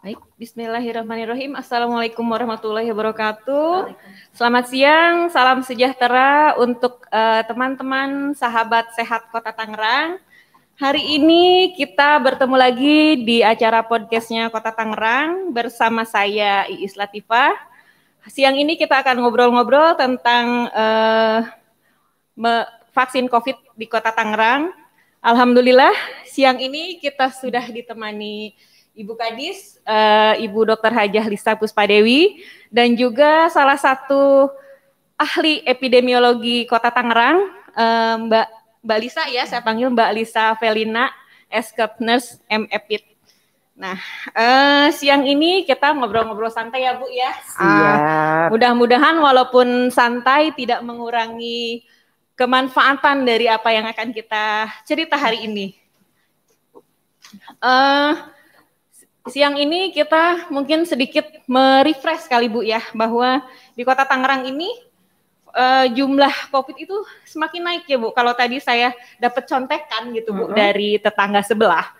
Baik, bismillahirrahmanirrahim. Assalamualaikum warahmatullahi wabarakatuh. Selamat siang, salam sejahtera untuk teman-teman sahabat sehat Kota Tangerang. Hari ini kita bertemu lagi di acara podcastnya Kota Tangerang bersama saya Iis Latifah. Siang ini kita akan ngobrol-ngobrol tentang vaksin COVID di Kota Tangerang. Alhamdulillah siang ini kita sudah ditemani Ibu Kadis, Ibu Dr. Hajah Lisa Puspadewi, dan juga salah satu ahli epidemiologi Kota Tangerang, Mbak Lisa ya, saya panggil Mbak Lisa Felina, Eskep Nurse M.Epid. Nah, siang ini kita ngobrol-ngobrol santai ya Bu ya. Mudah-mudahan walaupun santai tidak mengurangi kemanfaatan dari apa yang akan kita cerita hari ini. Siang ini kita mungkin sedikit merefresh kali Bu ya, bahwa di Kota Tangerang ini jumlah COVID itu semakin naik ya Bu. Kalau tadi saya dapat contekan gitu Bu dari tetangga sebelah,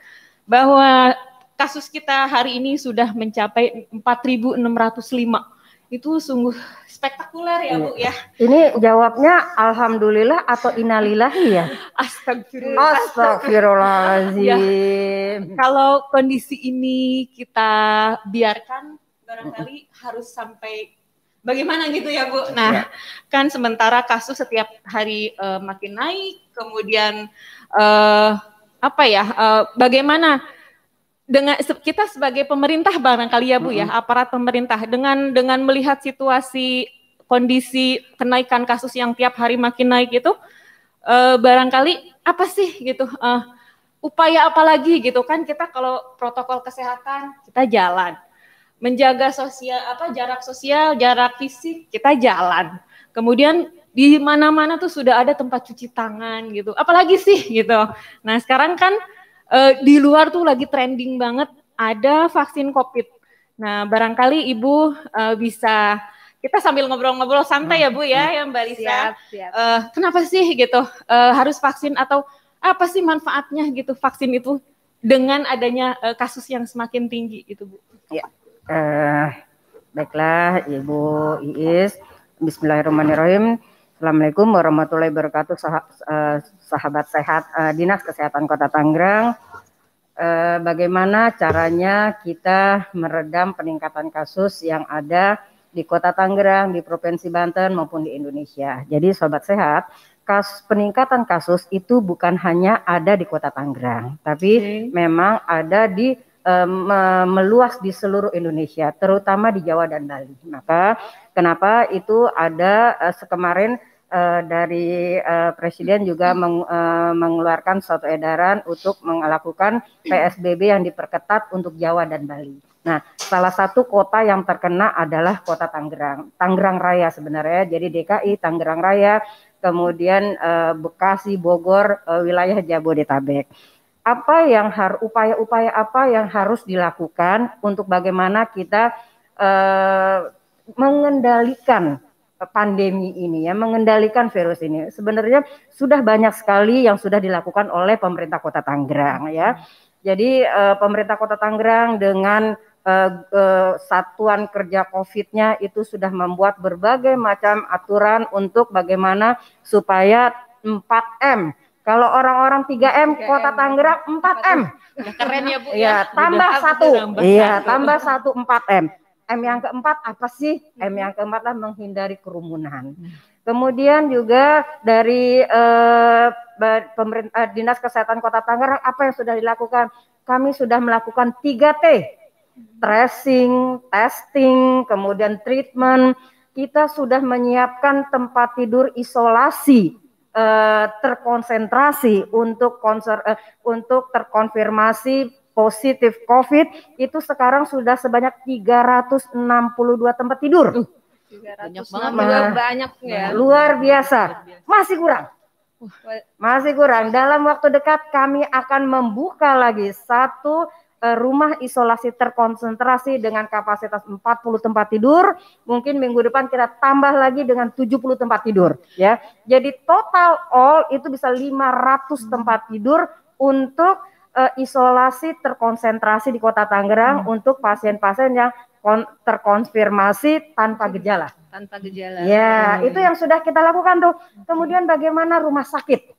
bahwa kasus kita hari ini sudah mencapai 4.605. Itu sungguh spektakuler ya Bu ya. Ini jawabnya alhamdulillah atau innalillahi ya? Astagfirullah. Astagfirullahaladzim. Ya, kalau kondisi ini kita biarkan, barangkali harus sampai bagaimana gitu ya Bu. Nah, kan sementara kasus setiap hari makin naik, kemudian bagaimana dengan kita sebagai pemerintah barangkali ya Bu ya, aparat pemerintah dengan melihat situasi kondisi kenaikan kasus yang tiap hari makin naik itu, barangkali apa sih gitu, upaya apa lagi gitu kan, kita kalau protokol kesehatan kita jalan, menjaga jarak sosial, jarak fisik kita jalan, kemudian di mana-mana tuh sudah ada tempat cuci tangan gitu, apalagi sih gitu. Nah sekarang kan di luar tuh lagi trending banget ada vaksin COVID. Nah barangkali Ibu bisa, kita sambil ngobrol-ngobrol santai ya Bu ya Mbak Lisa. Siap. Kenapa sih gitu harus vaksin, atau apa sih manfaatnya gitu vaksin itu dengan adanya kasus yang semakin tinggi gitu Bu? Ya, baiklah Ibu Iis. Bismillahirrahmanirrahim. Assalamualaikum warahmatullahi wabarakatuh, sahabat sehat Dinas Kesehatan Kota Tangerang. Bagaimana caranya kita meredam peningkatan kasus yang ada di Kota Tangerang, di Provinsi Banten maupun di Indonesia. Jadi sobat sehat, peningkatan kasus itu bukan hanya ada di Kota Tangerang, tapi memang ada di meluas di seluruh Indonesia, terutama di Jawa dan Bali. Maka kenapa itu ada kemarin dari Presiden juga mengeluarkan suatu edaran untuk melakukan PSBB yang diperketat untuk Jawa dan Bali. Nah, salah satu kota yang terkena adalah Kota Tangerang, Tangerang Raya sebenarnya. Jadi DKI, Tangerang Raya, kemudian Bekasi, Bogor, wilayah Jabodetabek. Upaya-upaya apa yang harus dilakukan untuk bagaimana kita mengendalikan pandemi ini ya, mengendalikan virus ini. Sebenarnya sudah banyak sekali yang sudah dilakukan oleh pemerintah Kota Tangerang ya. Jadi pemerintah Kota Tangerang dengan satuan kerja COVID-nya itu sudah membuat berbagai macam aturan untuk bagaimana supaya 4M. Kalau orang-orang 3M, Kota Tangerang 4M. Keren ya Bu ya. Tambah satu. Iya, tambah satu 4M. M yang keempat apa sih? M yang keempat lah menghindari kerumunan. Kemudian juga dari pemerintah Dinas Kesehatan Kota Tangerang apa yang sudah dilakukan? Kami sudah melakukan 3T. Tracing, testing, kemudian treatment. Kita sudah menyiapkan tempat tidur isolasi terkonsentrasi untuk terkonfirmasi positif COVID itu sekarang sudah sebanyak 362 tempat tidur. 300 banyak ya. Luar biasa. Masih kurang. Dalam waktu dekat kami akan membuka lagi satu rumah isolasi terkonsentrasi dengan kapasitas 40 tempat tidur. Mungkin minggu depan kita tambah lagi dengan 70 tempat tidur ya. Jadi total all itu bisa 500 tempat tidur untuk isolasi terkonsentrasi di Kota Tangerang untuk pasien-pasien yang terkonfirmasi tanpa gejala. Tanpa gejala. Ya, itu yang sudah kita lakukan tuh. Kemudian bagaimana rumah sakit?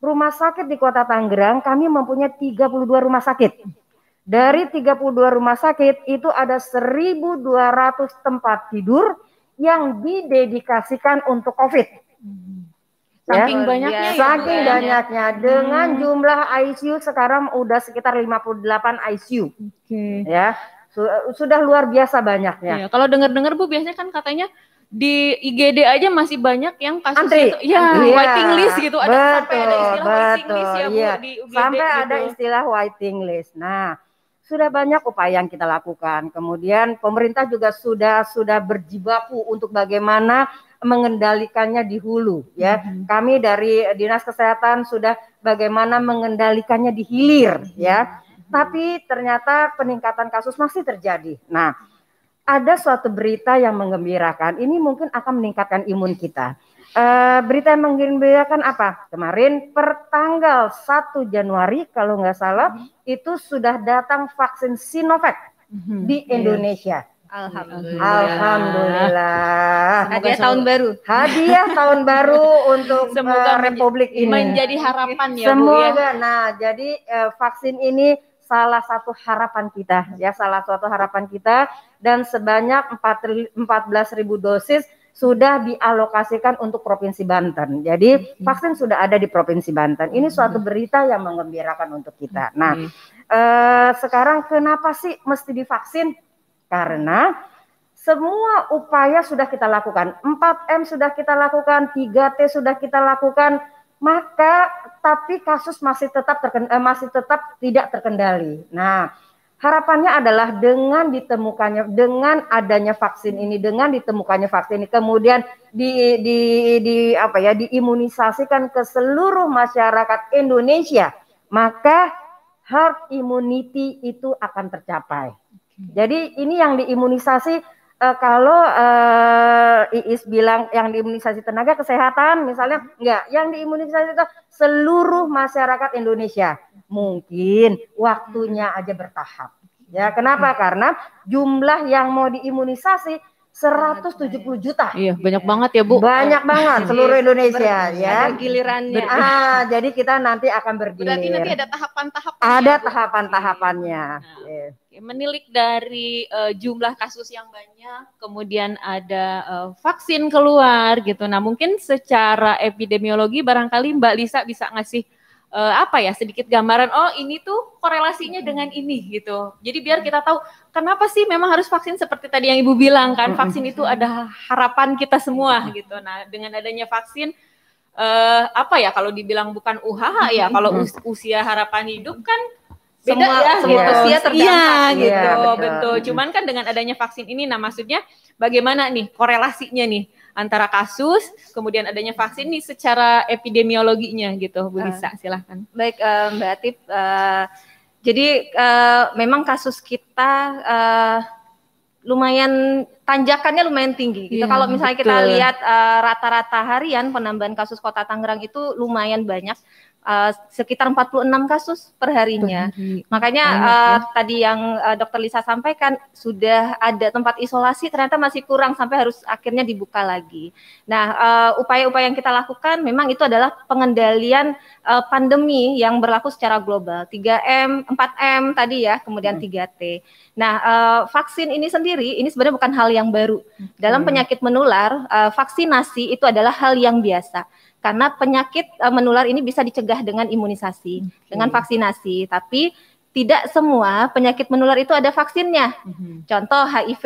Rumah sakit di Kota Tangerang kami mempunyai 32 rumah sakit. Dari 32 rumah sakit itu ada 1.200 tempat tidur yang didedikasikan untuk COVID. Saking banyaknya ya. Saking banyaknya. Dengan jumlah ICU sekarang udah sekitar 58 ICU. Ya, sudah luar biasa banyaknya. Iya, kalau dengar-dengar Bu biasanya kan katanya di IGD aja masih banyak yang kasus antri. itu, waiting list gitu, ada sampai ada istilah waiting list ya Bu di UGD sampai gitu. ada istilah waiting list. Nah, sudah banyak upaya yang kita lakukan. Kemudian pemerintah juga sudah berjibaku untuk bagaimana mengendalikannya di hulu. Ya, kami dari Dinas Kesehatan sudah bagaimana mengendalikannya di hilir. Ya, tapi ternyata peningkatan kasus masih terjadi. Nah, ada suatu berita yang menggembirakan. Ini mungkin akan meningkatkan imun kita. Berita yang menggembirakan apa? Kemarin per tanggal 1 Januari kalau nggak salah itu sudah datang vaksin Sinovac di Indonesia. Alhamdulillah. Hadiah tahun baru. Hadiah tahun baru untuk semoga Republik ini. Menjadi harapan ya semoga, Bu ya. Nah, jadi vaksin ini salah satu harapan kita ya, salah satu harapan kita, dan sebanyak 14.000 dosis sudah dialokasikan untuk Provinsi Banten. Jadi vaksin sudah ada di Provinsi Banten. Ini suatu berita yang menggembirakan untuk kita. Nah, sekarang kenapa sih mesti divaksin? Karena semua upaya sudah kita lakukan. 4M sudah kita lakukan, 3T sudah kita lakukan. Maka tapi kasus masih tetap tidak terkendali. Nah, harapannya adalah dengan adanya vaksin ini, dengan ditemukannya vaksin ini, kemudian diimunisasikan ke seluruh masyarakat Indonesia, maka herd immunity itu akan tercapai. Jadi ini yang diimunisasi. Kalau Iis bilang yang diimunisasi tenaga kesehatan misalnya, enggak, yang diimunisasi itu seluruh masyarakat Indonesia. Mungkin waktunya aja bertahap. Ya, kenapa? Karena jumlah yang mau diimunisasi 170 juta. Iya, banyak banget ya Bu. Banyak banget seluruh Indonesia ya. Ada gilirannya. Jadi kita nanti akan bergilir. Berarti nanti ada tahapan-tahapannya. Ada tahapan-tahapannya. Menilik dari jumlah kasus yang banyak, kemudian ada vaksin keluar gitu. Nah, mungkin secara epidemiologi barangkali Mbak Lisa bisa ngasih sedikit gambaran, oh ini tuh korelasinya dengan ini gitu. Jadi biar kita tahu kenapa sih memang harus vaksin, seperti tadi yang Ibu bilang kan, vaksin itu ada harapan kita semua gitu. Nah, dengan adanya vaksin kalau dibilang bukan UHH ya, kalau usia harapan hidup kan beda semua usia terdampak gitu. Betul. Cuman kan dengan adanya vaksin ini, nah maksudnya bagaimana nih korelasinya nih antara kasus kemudian adanya vaksin nih secara epidemiologinya gitu, Bu Lisa, silahkan. Baik, Mbak Atif. Jadi memang kasus kita lumayan tanjakannya lumayan tinggi gitu. Kalau misalnya kita lihat rata-rata harian penambahan kasus Kota Tangerang itu lumayan banyak. Sekitar 46 kasus per harinya. Makanya tadi yang Dr. Lisa sampaikan, sudah ada tempat isolasi ternyata masih kurang sampai harus akhirnya dibuka lagi. Nah, upaya-upaya yang kita lakukan memang itu adalah pengendalian pandemi yang berlaku secara global. 3M, 4M tadi ya, kemudian 3T. Nah, vaksin ini sendiri ini sebenarnya bukan hal yang baru. Dalam penyakit menular, vaksinasi itu adalah hal yang biasa. Karena penyakit menular ini bisa dicegah dengan imunisasi, dengan vaksinasi. Tapi tidak semua penyakit menular itu ada vaksinnya. Contoh HIV.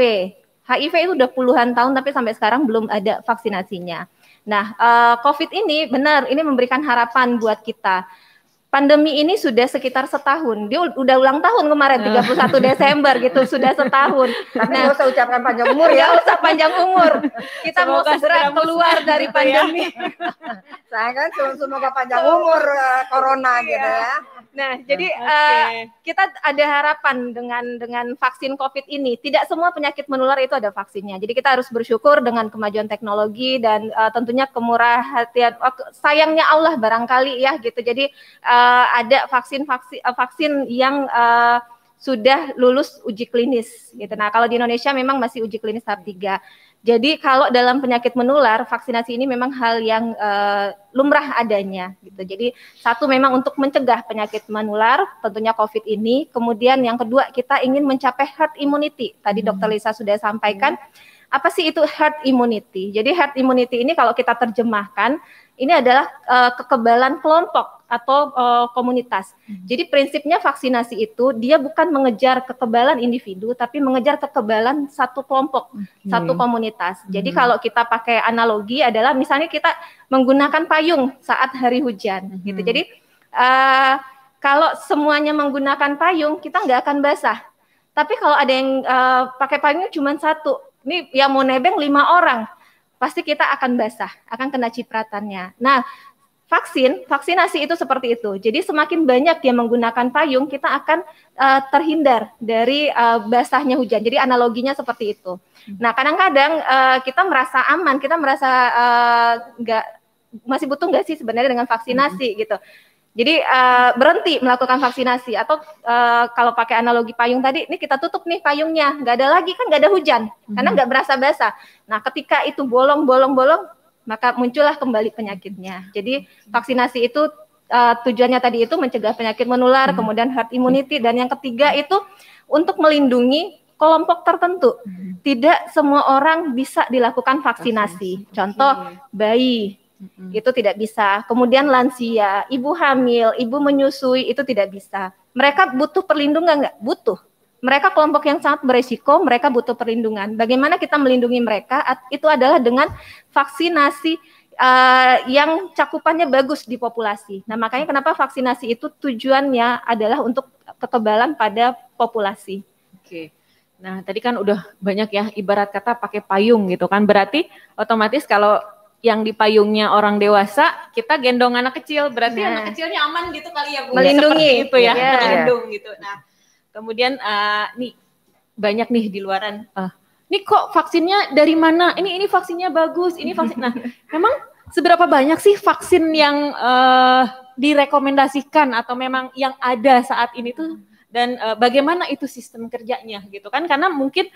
HIV itu udah puluhan tahun tapi sampai sekarang belum ada vaksinasinya. Nah, COVID ini benar, ini memberikan harapan buat kita. Pandemi ini sudah sekitar setahun. Dia udah ulang tahun kemarin 31 Desember gitu, sudah setahun. Tapi nggak usah ucapkan panjang umur ya. Nggak usah panjang umur. Kita mau segera keluar dari pandemi. Saya kan semoga panjang umur corona gitu ya. Nah, jadi kita ada harapan dengan vaksin COVID ini. Tidak semua penyakit menular itu ada vaksinnya. Jadi kita harus bersyukur dengan kemajuan teknologi dan tentunya kemurahan sayangnya Allah barangkali ya gitu. Jadi ada vaksin yang sudah lulus uji klinis gitu. Nah, kalau di Indonesia memang masih uji klinis tahap 3. Jadi kalau dalam penyakit menular, vaksinasi ini memang hal yang lumrah adanya gitu. Jadi satu memang untuk mencegah penyakit menular, tentunya COVID ini. Kemudian yang kedua kita ingin mencapai herd immunity. Tadi Dr. Lisa sudah sampaikan, apa sih itu herd immunity? Jadi herd immunity ini kalau kita terjemahkan, ini adalah kekebalan kelompok atau komunitas. Jadi prinsipnya vaksinasi itu dia bukan mengejar kekebalan individu, tapi mengejar kekebalan satu kelompok, satu komunitas. Jadi kalau kita pakai analogi adalah misalnya kita menggunakan payung saat hari hujan, gitu. Jadi kalau semuanya menggunakan payung, kita nggak akan basah. Tapi kalau ada yang pakai payungnya cuma satu, ini yang mau nebeng 5 orang, pasti kita akan basah, akan kena cipratannya. Nah, vaksinasi itu seperti itu. Jadi semakin banyak yang menggunakan payung, kita akan terhindar dari basahnya hujan. Jadi analoginya seperti itu. Nah, kadang-kadang kita merasa aman, kita merasa masih butuh nggak sih sebenarnya dengan vaksinasi gitu. Jadi berhenti melakukan vaksinasi atau kalau pakai analogi payung tadi, ini kita tutup nih payungnya, nggak ada lagi kan nggak ada hujan, karena nggak berasa basah. Nah, ketika itu bolong, maka muncullah kembali penyakitnya. Jadi vaksinasi itu tujuannya tadi itu mencegah penyakit menular, kemudian herd immunity, dan yang ketiga itu untuk melindungi kelompok tertentu. Tidak semua orang bisa dilakukan vaksinasi. Contoh bayi. Itu tidak bisa. Kemudian lansia, ibu hamil, ibu menyusui itu tidak bisa. Mereka butuh perlindungan nggak? Butuh. Mereka kelompok yang sangat beresiko, mereka butuh perlindungan. Bagaimana kita melindungi mereka? Itu adalah dengan vaksinasi yang cakupannya bagus di populasi. Nah, makanya kenapa vaksinasi itu tujuannya adalah untuk kekebalan pada populasi. Oke. Nah, tadi kan udah banyak ya, ibarat kata pakai payung gitu kan. Berarti otomatis kalau yang di payungnya orang dewasa, kita gendong anak kecil, berarti anak kecilnya aman gitu kali ya Bu. Melindungi itu ya, melindung gitu. Nah, kemudian nih banyak nih di luaran, nih kok vaksinnya dari mana? Ini vaksinnya bagus, ini vaksin. Nah, memang seberapa banyak sih vaksin yang direkomendasikan atau memang yang ada saat ini tuh, dan bagaimana itu sistem kerjanya gitu kan? Karena mungkin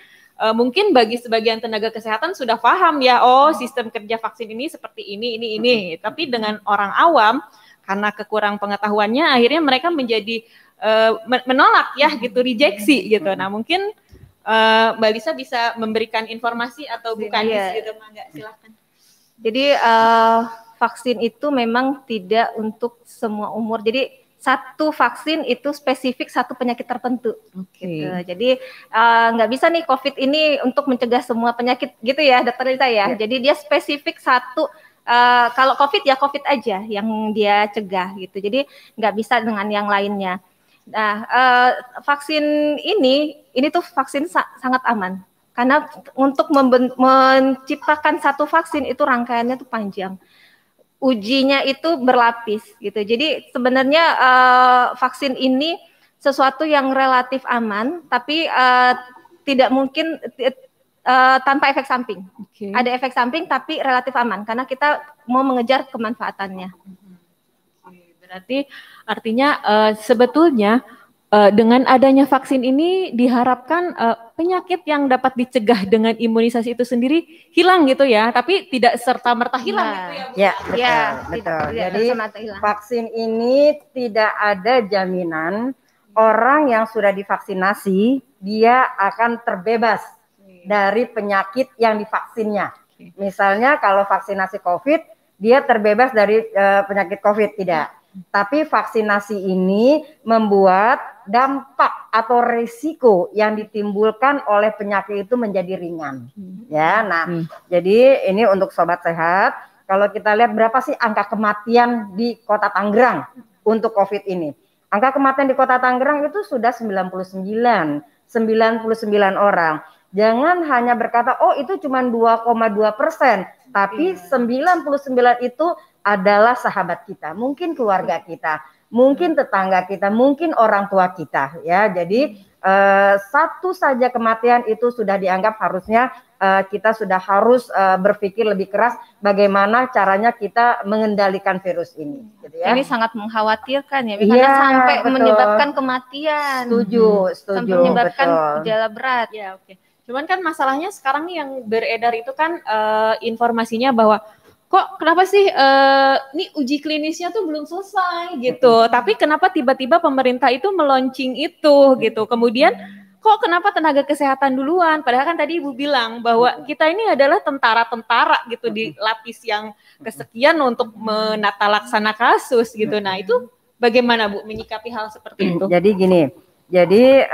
bagi sebagian tenaga kesehatan sudah paham ya, sistem kerja vaksin ini seperti ini. Tapi dengan orang awam, karena kekurang pengetahuannya, akhirnya mereka menjadi menolak ya gitu, rejeksi gitu. Nah, mungkin Mbak Lisa bisa memberikan informasi atau bukan gitu, Mbak, silakan. Jadi vaksin itu memang tidak untuk semua umur. Jadi satu vaksin itu spesifik satu penyakit tertentu. Gitu. Jadi nggak bisa nih COVID ini untuk mencegah semua penyakit gitu ya, Dokter Lisa ya. Jadi dia spesifik satu. Kalau COVID ya COVID aja yang dia cegah gitu. Jadi nggak bisa dengan yang lainnya. Nah, vaksin ini tuh vaksin sangat aman. Karena untuk menciptakan satu vaksin itu rangkaiannya tuh panjang. Ujinya itu berlapis gitu. Jadi sebenarnya vaksin ini sesuatu yang relatif aman, tapi tidak mungkin tanpa efek samping. Ada efek samping tapi relatif aman karena kita mau mengejar kemanfaatannya. Berarti artinya sebetulnya dengan adanya vaksin ini diharapkan penyakit yang dapat dicegah dengan imunisasi itu sendiri hilang gitu ya, tapi tidak serta-merta hilang gitu ya Bu. Betul. Jadi vaksin ini tidak ada jaminan orang yang sudah divaksinasi dia akan terbebas dari penyakit yang divaksinnya. Misalnya kalau vaksinasi COVID dia terbebas dari penyakit COVID, tidak. Tapi vaksinasi ini membuat dampak atau risiko yang ditimbulkan oleh penyakit itu menjadi ringan. Ya, nah, jadi ini untuk sobat sehat. Kalau kita lihat berapa sih angka kematian di Kota Tangerang untuk COVID ini? Angka kematian di Kota Tangerang itu sudah 99 orang. Jangan hanya berkata, itu cuma 2,2%, tapi 99 itu adalah sahabat kita, mungkin keluarga kita. mungkin tetangga kita, mungkin orang tua kita ya. Jadi satu saja kematian itu sudah dianggap harusnya kita sudah harus berpikir lebih keras bagaimana caranya kita mengendalikan virus ini. Gitu ya. Ini sangat mengkhawatirkan ya, karena sampai menyebabkan kematian. Setuju, sampai menyebabkan gejala berat. Ya, oke. Cuman kan masalahnya sekarang nih yang beredar itu kan informasinya bahwa kok kenapa sih ini uji klinisnya tuh belum selesai gitu. Tapi kenapa tiba-tiba pemerintah itu meluncing itu gitu. Kemudian kok kenapa tenaga kesehatan duluan? Padahal kan tadi Ibu bilang bahwa kita ini adalah tentara-tentara gitu di lapis yang kesekian untuk menata laksana kasus gitu. Nah itu bagaimana Bu menyikapi hal seperti itu? Jadi gini, jadi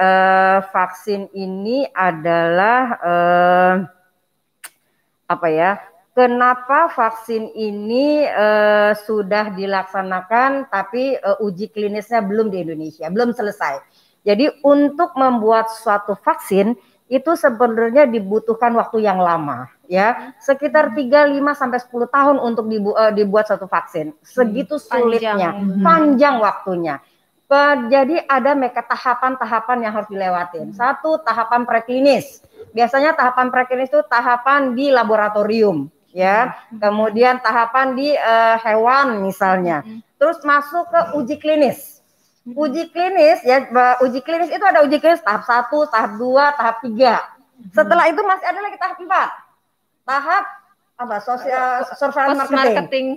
vaksin ini adalah apa ya? Kenapa vaksin ini sudah dilaksanakan tapi uji klinisnya belum di Indonesia, belum selesai. Jadi untuk membuat suatu vaksin itu sebenarnya dibutuhkan waktu yang lama ya, sekitar 3, 5 sampai 10 tahun untuk dibuat suatu vaksin. Segitu sulitnya, panjang waktunya. Jadi ada tahapan-tahapan yang harus dilewatin. Satu, tahapan preklinis. Biasanya tahapan preklinis itu tahapan di laboratorium. Ya, kemudian tahapan di hewan misalnya, terus masuk ke uji klinis. Uji klinis ya, uji klinis itu ada uji klinis tahap 1, tahap 2, tahap 3. Setelah itu masih ada lagi tahap 4. Tahap apa? Surveillance marketing.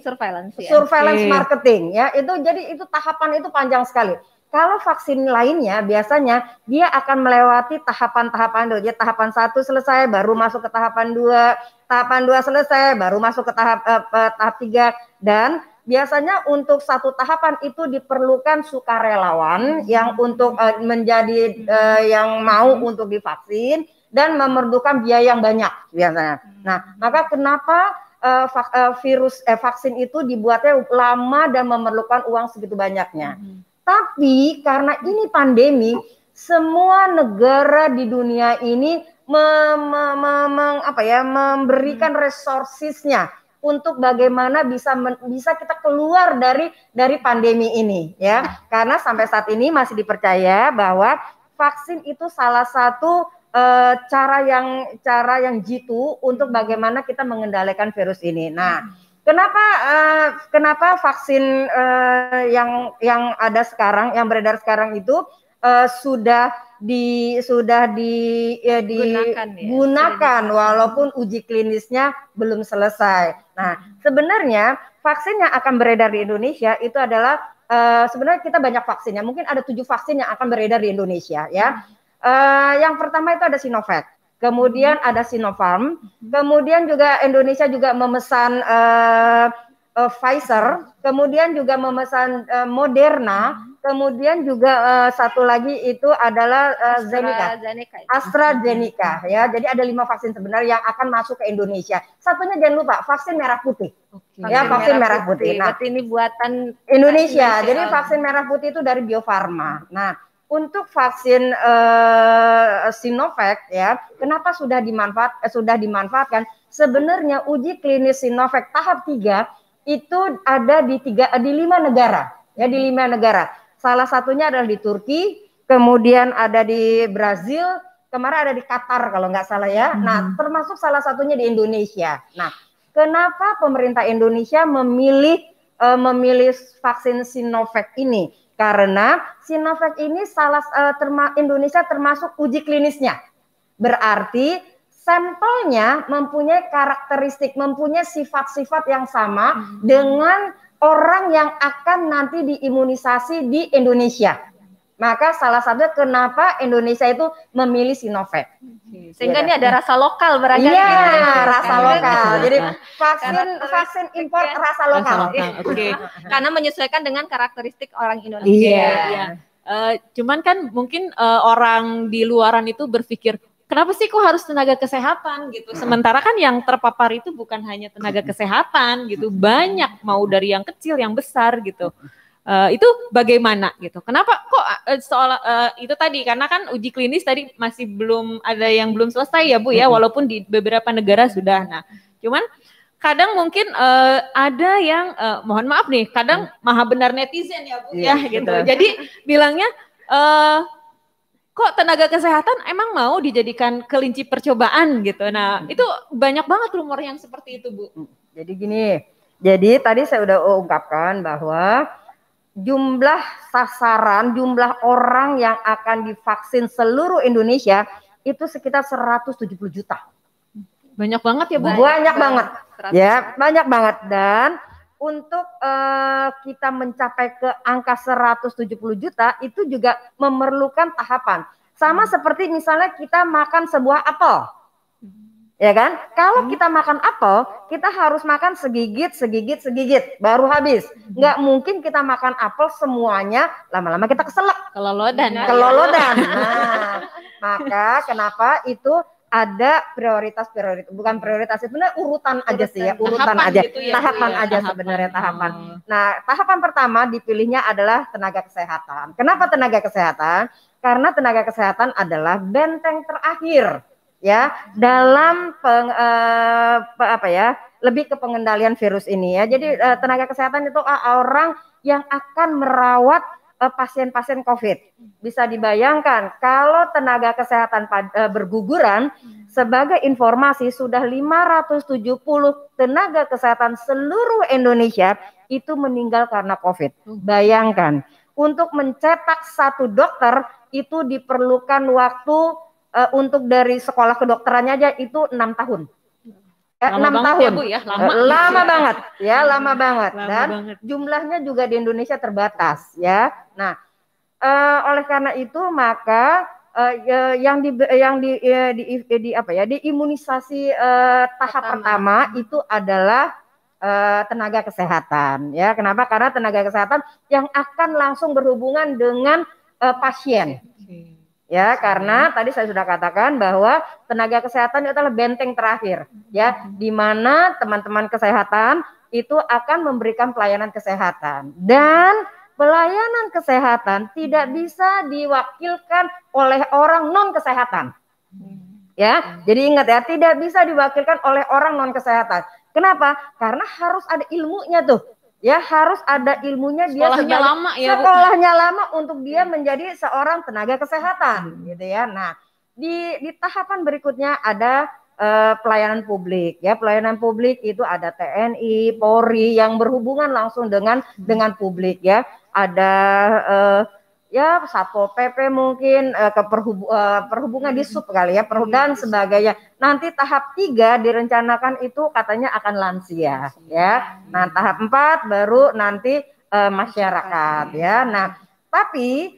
Surveillance marketing ya. Itu jadi itu tahapan itu panjang sekali. Kalau vaksin lainnya biasanya dia akan melewati tahapan-tahapan dulu. Dia tahapan 1 selesai baru masuk ke tahapan 2, tahapan 2 selesai baru masuk ke tahap 3, dan biasanya untuk satu tahapan itu diperlukan sukarelawan yang untuk menjadi yang mau untuk divaksin dan memerlukan biaya yang banyak biasanya. Nah, maka kenapa vaksin itu dibuatnya lama dan memerlukan uang segitu banyaknya? Tapi karena ini pandemi, semua negara di dunia ini memberikan resourcesnya untuk bagaimana bisa kita keluar dari pandemi ini ya. Karena sampai saat ini masih dipercaya bahwa vaksin itu salah satu cara yang jitu untuk bagaimana kita mengendalikan virus ini. Nah, Kenapa vaksin yang ada sekarang, yang beredar sekarang itu sudah digunakan walaupun uji klinisnya belum selesai. Nah, sebenarnya vaksin yang akan beredar di Indonesia itu adalah sebenarnya kita banyak vaksinnya. Mungkin ada 7 vaksin yang akan beredar di Indonesia ya. Yang pertama itu ada Sinovac. Kemudian ada Sinopharm, kemudian juga Indonesia juga memesan Pfizer, kemudian juga memesan Moderna, kemudian juga satu lagi itu adalah AstraZeneca ya. Jadi ada 5 vaksin sebenarnya yang akan masuk ke Indonesia. Satunya jangan lupa vaksin merah putih. Ya, vaksin merah putih. Nah, ini buatan Indonesia. Jadi vaksin merah putih itu dari Bio Farma. Nah, untuk vaksin Sinovac ya, kenapa sudah dimanfaatkan? Sebenarnya uji klinis Sinovac tahap 3 itu ada di 5 negara, ya, di 5 negara. Salah satunya adalah di Turki, kemudian ada di Brazil, kemarin ada di Qatar kalau nggak salah ya. Nah, termasuk salah satunya di Indonesia. Nah, kenapa pemerintah Indonesia memilih vaksin Sinovac ini? Karena Sinovac ini Indonesia termasuk uji klinisnya. Berarti sampelnya mempunyai karakteristik, mempunyai sifat-sifat yang sama dengan orang yang akan nanti diimunisasi di Indonesia. Maka salah satunya kenapa Indonesia itu memilih Sinovac. Sehingga ini ada rasa lokal barangkali. Iya, rasa lokal. Jadi vaksin impor rasa lokal. Oke. Karena menyesuaikan dengan karakteristik orang Indonesia. Iya. Cuman kan mungkin orang di luaran itu berpikir, kenapa sih kok harus tenaga kesehatan gitu? Sementara kan yang terpapar itu bukan hanya tenaga kesehatan gitu, banyak, mau dari yang kecil, yang besar gitu. Itu bagaimana gitu? Kenapa kok itu tadi, karena kan uji klinis tadi masih belum ada yang belum selesai ya Bu ya, walaupun di beberapa negara sudah. Nah, cuman kadang mungkin ada yang mohon maaf nih, kadang maha benar netizen ya Bu ya gitu. Jadi bilangnya kok tenaga kesehatan emang mau dijadikan kelinci percobaan gitu. Nah, itu banyak banget rumor yang seperti itu, Bu. Jadi gini, jadi tadi saya udah ungkapkan bahwa jumlah sasaran, jumlah orang yang akan divaksin seluruh Indonesia itu sekitar 170 juta. Banyak banget ya Bu? Banyak banget. Ya, banyak banget. Dan untuk kita mencapai ke angka 170 juta itu juga memerlukan tahapan. Sama seperti misalnya kita makan sebuah apel. Ya kan? Kalau kita makan apel, kita harus makan segigit baru habis. Nggak mungkin kita makan apel semuanya, lama-lama kita keselak. Kelolodan. Nah, maka kenapa itu ada prioritas, bukan prioritas, sebenarnya urutan aja sih ya, urutan aja, gitu ya, tahapan ya, aja sebenarnya tahapan. Nah, tahapan pertama dipilihnya adalah tenaga kesehatan. Kenapa tenaga kesehatan? Karena tenaga kesehatan adalah benteng terakhir ya dalam lebih ke pengendalian virus ini ya. Jadi tenaga kesehatan itu orang yang akan merawat pasien-pasien COVID. Bisa dibayangkan kalau tenaga kesehatan berguguran, sebagai informasi sudah 570 tenaga kesehatan seluruh Indonesia itu meninggal karena COVID. Bayangkan, untuk mencetak satu dokter itu diperlukan waktu untuk dari sekolah kedokterannya aja itu 6 tahun. 6 tahun ya, Bu, ya? Lama banget ya, lama banget. Dan jumlahnya juga di Indonesia terbatas ya. Nah, oleh karena itu maka diimunisasi tahap pertama itu adalah tenaga kesehatan ya. Kenapa? Karena tenaga kesehatan yang akan langsung berhubungan dengan pasien. Ya, karena tadi saya sudah katakan bahwa tenaga kesehatan itu adalah benteng terakhir ya, di mana teman-teman kesehatan itu akan memberikan pelayanan kesehatan, dan pelayanan kesehatan tidak bisa diwakilkan oleh orang non kesehatan. Ya, jadi ingat ya, tidak bisa diwakilkan oleh orang non kesehatan. Kenapa? Karena harus ada ilmunya tuh. Ya, harus ada ilmunya, dia sekolahnya lama ya, sekolahnya lama untuk dia menjadi seorang tenaga kesehatan gitu ya. Nah, di tahapan berikutnya ada pelayanan publik ya. Pelayanan publik itu ada TNI, Polri yang berhubungan langsung dengan publik ya. Ada ya Satpol PP mungkin perhubungan di sub kali ya, dan sebagainya. Nanti tahap 3 direncanakan itu katanya akan lansia ya. Nah, tahap 4 baru nanti masyarakat ya. Nah, tapi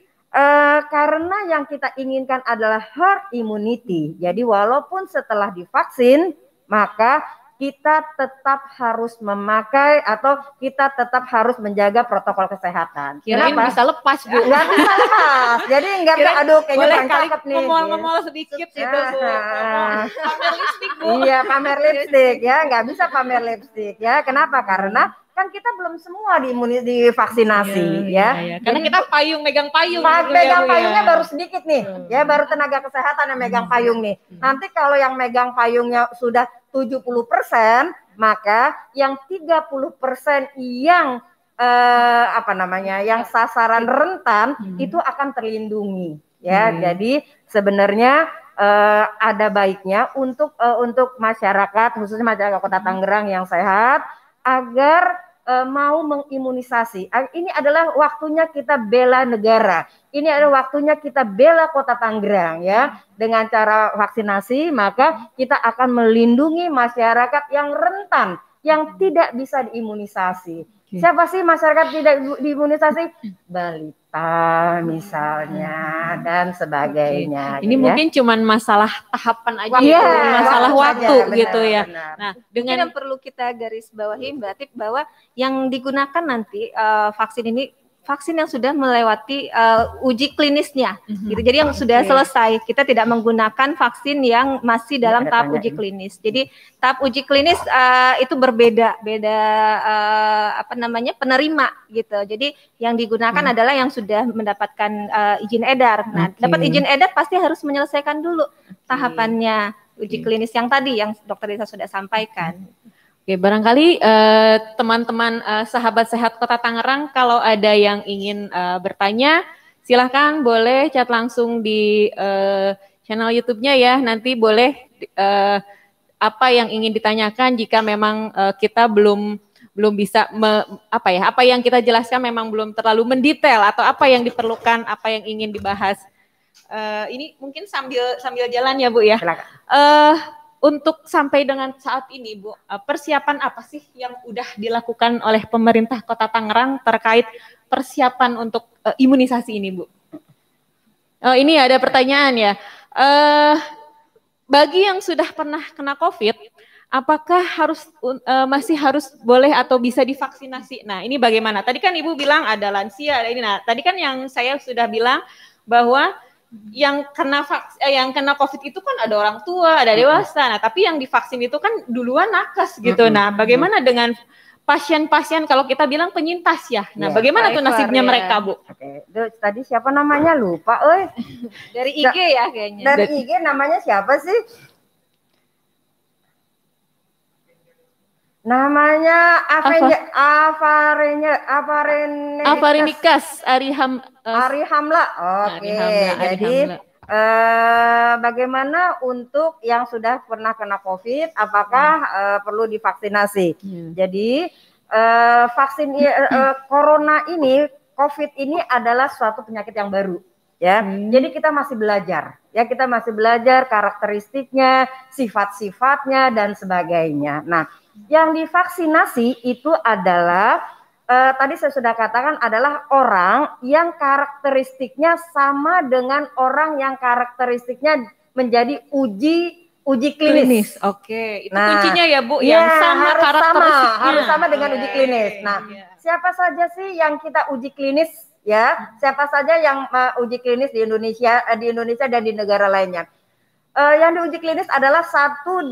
karena yang kita inginkan adalah herd immunity. Jadi walaupun setelah divaksin, maka kita tetap harus memakai atau kita tetap harus menjaga protokol kesehatan. Kirain bisa lepas, Bu. Nggak bisa lepas. Jadi nggak bisa, aduh kayaknya cakep nih. Ngomol-ngomol sedikit gitu, Bu. Pamer lipstik, Bu. Iya, pamer lipstik ya. Nggak bisa pamer lipstik ya. Kenapa? Karena kan kita belum semua divaksinasi ya. Karena kita megang payung. Megang payungnya baru sedikit nih. Ya, baru tenaga kesehatan yang megang payung nih. Nanti kalau yang megang payungnya sudah 70%, maka yang 30% yang yang sasaran rentan itu akan terlindungi ya. Jadi sebenarnya ada baiknya untuk masyarakat, khususnya masyarakat Kota Tangerang yang sehat, agar mau mengimunisasi. Ini adalah waktunya kita bela negara. Ini adalah waktunya kita bela Kota Tangerang ya. Dengan cara vaksinasi, maka kita akan melindungi masyarakat yang rentan, yang tidak bisa diimunisasi. Siapa sih masyarakat tidak diimunisasi? Balita misalnya dan sebagainya. Ini mungkin cuman masalah tahapan aja, masalah waktu aja, gitu ya. Benar. Nah, dengan yang perlu kita garis bawahi Mbak Tip, bahwa yang digunakan nanti vaksin ini vaksin yang sudah melewati uji klinisnya, gitu. Jadi yang sudah selesai, kita tidak menggunakan vaksin yang masih dalam tahap uji klinis. Jadi tahap uji klinis itu berbeda penerima, gitu. Jadi yang digunakan adalah yang sudah mendapatkan izin edar. Nah, dapat izin edar pasti harus menyelesaikan dulu tahapannya uji klinis yang tadi yang Dokter Lisa sudah sampaikan. Oke, barangkali teman-teman sahabat sehat Kota Tangerang kalau ada yang ingin bertanya, silahkan boleh chat langsung di channel YouTube-nya ya. Nanti boleh apa yang ingin ditanyakan jika memang kita belum bisa apa yang kita jelaskan memang belum terlalu mendetail atau apa yang diperlukan, apa yang ingin dibahas. Ini mungkin sambil jalan ya Bu ya. Silakan. Untuk sampai dengan saat ini Bu, persiapan apa sih yang udah dilakukan oleh pemerintah Kota Tangerang terkait persiapan untuk imunisasi ini Bu? Ini ada pertanyaan ya. Bagi yang sudah pernah kena COVID, apakah masih harus boleh atau bisa divaksinasi? Nah, ini bagaimana? Tadi kan Ibu bilang ada lansia, ada ini. Nah, tadi kan yang saya sudah bilang bahwa yang kena COVID itu kan ada orang tua, ada dewasa. Nah, tapi yang divaksin itu kan duluan nakes gitu. Nah, bagaimana dengan pasien-pasien kalau kita bilang penyintas ya? Nah, bagaimana tuh nasibnya mereka, Bu? Oke, tadi siapa namanya lupa, Dari IG ya kayaknya. Dari IG namanya siapa sih? Namanya Afarinikas Ari Hamla. Oke, jadi bagaimana untuk yang sudah pernah kena COVID, apakah perlu divaksinasi? Jadi vaksin corona ini, COVID ini adalah suatu penyakit yang baru. Ya, jadi kita masih belajar. Ya, kita masih belajar karakteristiknya, sifat-sifatnya dan sebagainya. Nah, yang divaksinasi itu adalah tadi saya sudah katakan adalah orang yang karakteristiknya sama dengan orang yang karakteristiknya menjadi uji klinis. Oke, itu kuncinya ya Bu, yang sama harus karakteristiknya. Harus sama dengan uji klinis. Nah, siapa saja sih yang kita uji klinis ya? Siapa saja yang uji klinis di Indonesia dan di negara lainnya? Yang diuji klinis adalah satu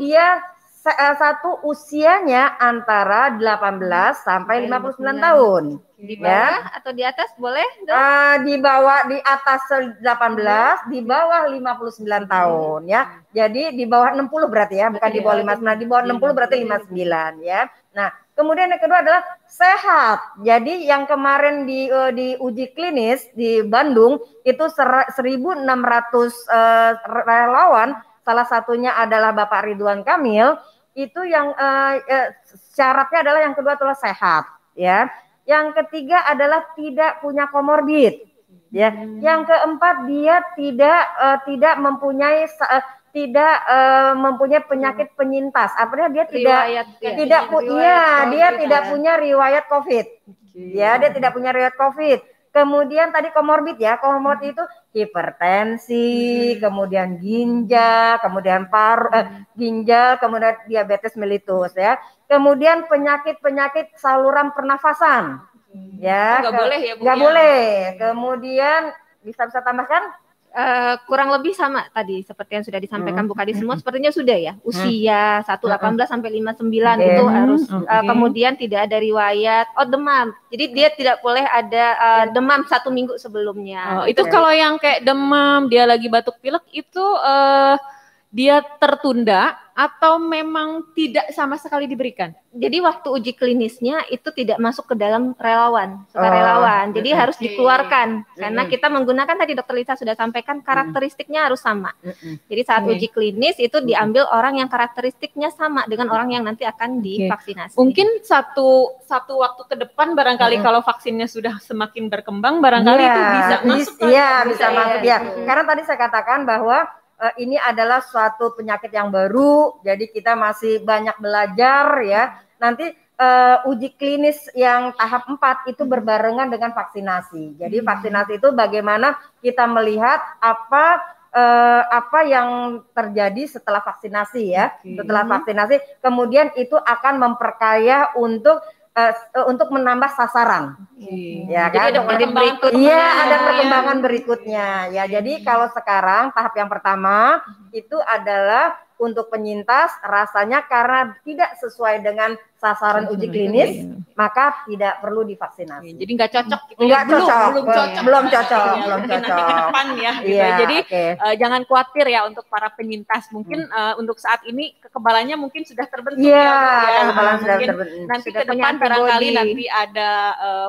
usianya antara 18 sampai 59 tahun. Di bawah atau di atas boleh? Di bawah, di atas 18, di bawah 59 tahun ya. Jadi di bawah 60 berarti ya, bukan di bawah 59, di bawah 60 berarti 59 ya. Nah, kemudian yang kedua adalah sehat. Jadi yang kemarin di uji klinis di Bandung itu 1.600 relawan, salah satunya adalah Bapak Ridwan Kamil. Itu yang syaratnya adalah yang kedua adalah sehat ya. Yang ketiga adalah tidak punya komorbid ya. Yang keempat dia tidak mempunyai penyakit penyintas. Artinya dia tidak punya riwayat COVID. Ya, dia tidak punya riwayat COVID. Kemudian tadi komorbid ya, komorbid itu hipertensi, kemudian ginjal, kemudian ginjal, kemudian diabetes mellitus ya. Kemudian penyakit saluran pernafasan. Ya, nggak boleh ya Bu. Nggak boleh. Kemudian bisa tambahkan? Kurang lebih sama tadi seperti yang sudah disampaikan Bu Kadi, semua sepertinya sudah ya. Usia 18 sampai 59 itu harus kemudian tidak ada riwayat demam. Jadi dia tidak boleh ada demam 1 minggu sebelumnya. Itu kalau yang kayak demam, dia lagi batuk pilek itu dia tertunda atau memang tidak sama sekali diberikan? Jadi waktu uji klinisnya itu tidak masuk ke dalam sukarelawan. Jadi harus dikeluarkan karena kita menggunakan tadi Dokter Lisa sudah sampaikan karakteristiknya harus sama. Jadi saat uji klinis itu diambil orang yang karakteristiknya sama dengan orang yang nanti akan divaksinasi. Mungkin satu waktu ke depan barangkali kalau vaksinnya sudah semakin berkembang barangkali itu bisa masuk. Iya, bisa masuk ya. Karena tadi saya katakan bahwa ini adalah suatu penyakit yang baru, jadi kita masih banyak belajar ya. Nanti uji klinis yang tahap 4 itu berbarengan dengan vaksinasi. Jadi vaksinasi itu bagaimana kita melihat apa yang terjadi setelah vaksinasi ya. Setelah vaksinasi, kemudian itu akan memperkaya untuk menambah sasaran. Ya kan? Jadi ada perkembangan berikutnya. Ya, jadi kalau sekarang tahap yang pertama itu adalah untuk penyintas rasanya karena tidak sesuai dengan sasaran uji klinis, maka tidak perlu divaksinasi. Jadi nggak cocok gitu. Nggak cocok. Belum cocok. Nanti ke depan ya gitu. Jadi jangan khawatir ya untuk para penyintas. Mungkin untuk saat ini kekebalannya mungkin sudah terbentuk kekebalan sudah terbentuk. Nanti ke depan barangkali nanti ada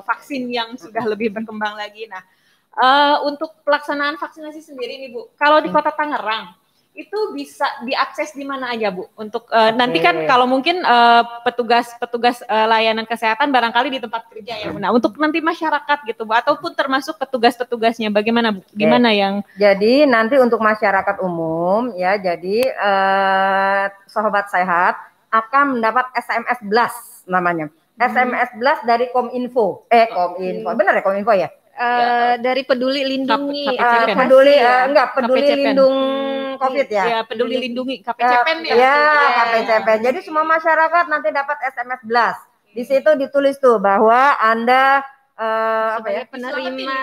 vaksin yang sudah lebih berkembang lagi. Nah, untuk pelaksanaan vaksinasi sendiri nih Bu, kalau di Kota Tangerang itu bisa diakses di mana aja Bu? Untuk nanti kan kalau mungkin petugas layanan kesehatan barangkali di tempat kerja ya Bu. Nah, untuk nanti masyarakat gitu Bu, ataupun termasuk petugas-petugasnya bagaimana Bu? Gimana yang? Jadi nanti untuk masyarakat umum ya, jadi Sobat Sehat akan mendapat SMS Blast namanya. SMS Blast dari Kominfo. Benar ya Kominfo ya? Dari Peduli Lindungi, peduli lindung COVID ya. Ya, Peduli Lindungi KPCPEN ya. Ya, KPCPEN. Jadi semua masyarakat nanti dapat SMS Blast. Di situ ditulis tuh bahwa Anda penerima.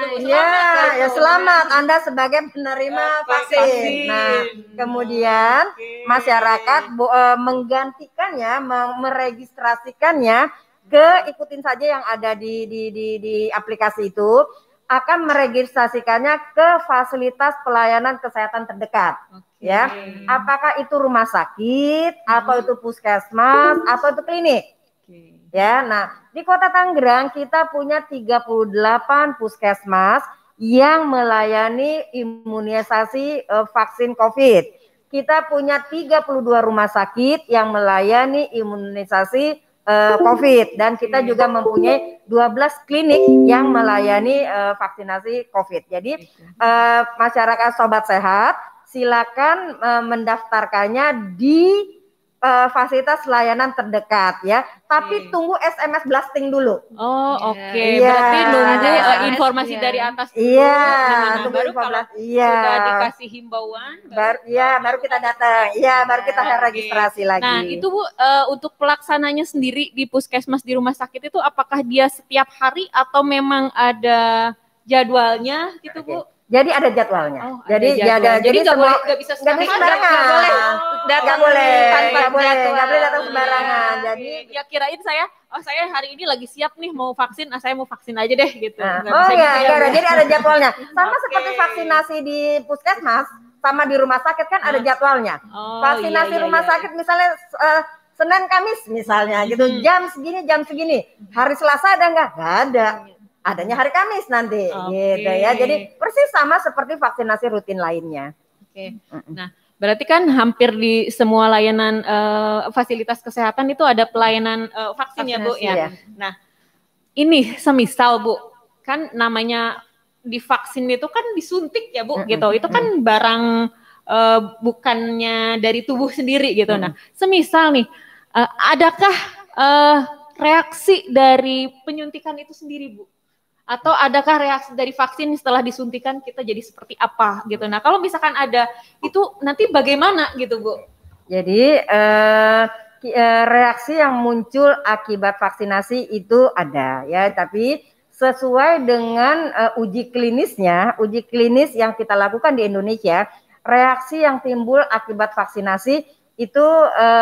Selamat Anda sebagai penerima vaksin. Nah, kemudian masyarakat menggantikannya, meregistrasikannya ikutin saja yang ada di aplikasi itu, akan meregistrasikannya ke fasilitas pelayanan kesehatan terdekat. Ya, apakah itu rumah sakit, atau itu puskesmas, atau itu klinik. Ya, nah di Kota Tangerang kita punya 38 puskesmas yang melayani imunisasi vaksin COVID. Kita punya 32 rumah sakit yang melayani imunisasi COVID, dan kita juga mempunyai 12 klinik yang melayani vaksinasi COVID. Jadi masyarakat Sobat Sehat silakan mendaftarkannya di fasilitas layanan terdekat ya, tapi tunggu SMS blasting dulu. Berarti nunggu informasi dari atas dulu. Baru kalau sudah dikasih himbauan baru kita datang. Baru kita registrasi lagi. Nah, itu Bu, untuk pelaksananya sendiri di puskesmas di rumah sakit itu apakah dia setiap hari atau memang ada jadwalnya gitu Bu? Jadi ada jadwalnya. Jadi nggak bisa sembarangan. Nggak boleh datang sembarangan. Jadi ya kirain saya hari ini lagi siap nih mau vaksin, saya mau vaksin aja deh gitu. Jadi ada jadwalnya. Sama seperti vaksinasi di puskesmas, sama di rumah sakit kan ada jadwalnya. Vaksinasi rumah sakit misalnya Senin Kamis misalnya gitu, jam segini. Hari Selasa ada nggak? Nggak ada. Adanya hari Kamis nanti, gitu ya. Jadi persis sama seperti vaksinasi rutin lainnya. Nah, berarti kan hampir di semua layanan fasilitas kesehatan itu ada pelayanan vaksin ya Bu ya. Nah, ini semisal Bu, kan namanya divaksin itu kan disuntik ya Bu, gitu. Itu kan barang bukannya dari tubuh sendiri gitu. Nah, semisal nih, adakah reaksi dari penyuntikan itu sendiri Bu? Atau adakah reaksi dari vaksin setelah disuntikan kita jadi seperti apa gitu. Nah, kalau misalkan ada itu nanti bagaimana gitu Bu? Jadi reaksi yang muncul akibat vaksinasi itu ada ya, tapi sesuai dengan uji klinis yang kita lakukan di Indonesia, reaksi yang timbul akibat vaksinasi itu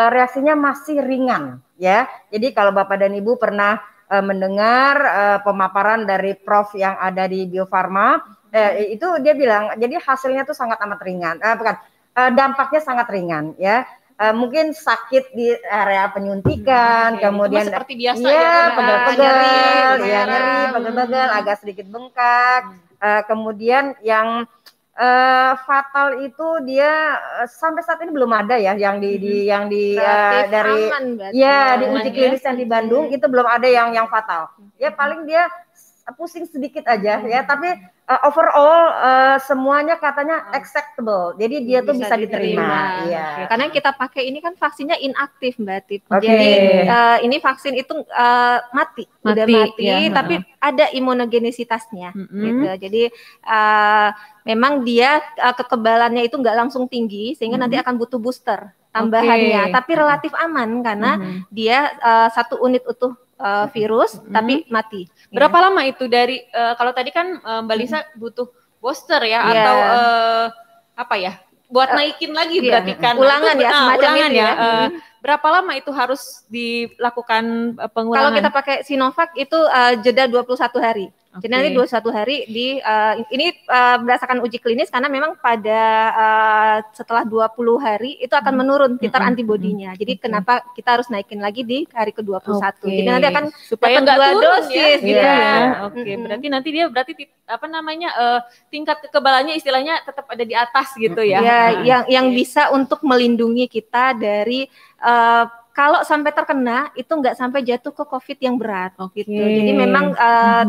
reaksinya masih ringan ya. Jadi kalau Bapak dan Ibu pernah mendengar pemaparan dari Prof yang ada di Bio Farma, itu dia bilang jadi hasilnya tuh sangat amat ringan, dampaknya sangat ringan ya. Mungkin sakit di area penyuntikan, kemudian seperti biasa pegel-pegel, nyeri, pegel-pegel, agak sedikit bengkak, kemudian yang fatal itu dia sampai saat ini belum ada ya yang di uji klinis yang di Bandung itu belum ada yang fatal. Ya paling dia pusing sedikit aja ya, tapi overall semuanya katanya acceptable. Jadi dia tuh bisa diterima. Iya. Karena yang kita pakai ini kan vaksinnya inaktif Mbak Tit. Jadi ini vaksin itu mati, tapi ada imunogenisitasnya gitu. Jadi memang dia kekebalannya itu nggak langsung tinggi sehingga nanti akan butuh booster tambahannya, tapi relatif aman karena dia 1 unit utuh virus tapi mati. Berapa lama itu dari kalau tadi kan Mbak Lisa butuh booster ya atau buat naikin lagi berarti kan ulangan ya semacam ulangan itu ya. berapa lama itu harus dilakukan pengulangan? Kalau kita pakai Sinovac itu jeda 21 hari. Jadi nanti 21 hari ini berdasarkan uji klinis karena memang pada setelah 20 hari itu akan menurun titer antibodinya. Jadi kenapa kita harus naikin lagi di hari ke-21. Jadi nanti akan supaya nggak turun dosis gitu ya. Berarti nanti dia tingkat kekebalannya istilahnya tetap ada di atas gitu ya. Yang bisa untuk melindungi kita dari kalau sampai terkena itu nggak sampai jatuh ke COVID yang berat gitu. Jadi memang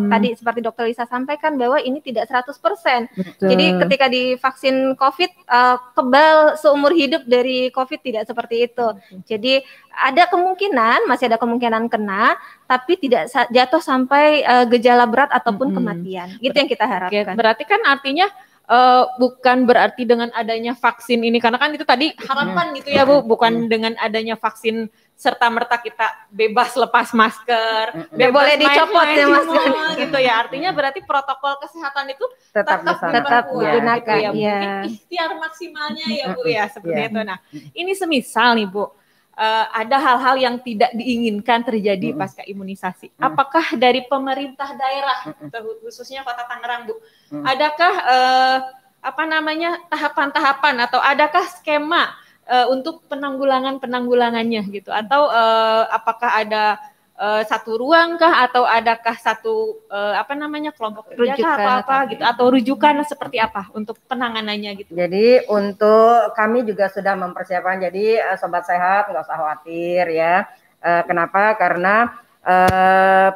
tadi seperti Dokter Lisa sampaikan bahwa ini tidak 100%. Jadi ketika divaksin COVID kebal seumur hidup dari COVID tidak seperti itu. Jadi masih ada kemungkinan kena, tapi tidak jatuh sampai gejala berat ataupun kematian. Gitu yang kita harapkan. Berarti kan artinya bukan berarti dengan adanya vaksin ini, karena kan itu tadi harapan gitu ya Bu, bukan dengan adanya vaksin serta-merta kita bebas lepas masker, boleh dicopot ya masker gitu ya. Artinya berarti protokol kesehatan itu tetap digunakan ya. Mungkin ikhtiar maksimalnya ya Bu ya, seperti itu. Nah, ini semisal nih Bu, ada hal-hal yang tidak diinginkan terjadi pasca imunisasi. Apakah dari pemerintah daerah, khususnya Kota Tangerang Bu, adakah tahapan-tahapan atau adakah skema untuk penanggulangannya gitu? Atau apakah ada satu ruang kah, atau adakah satu kelompok kerja atau apa gitu, atau rujukan seperti apa untuk penanganannya gitu? Jadi untuk kami juga sudah mempersiapkan, jadi Sobat Sehat nggak usah khawatir ya. Kenapa? Karena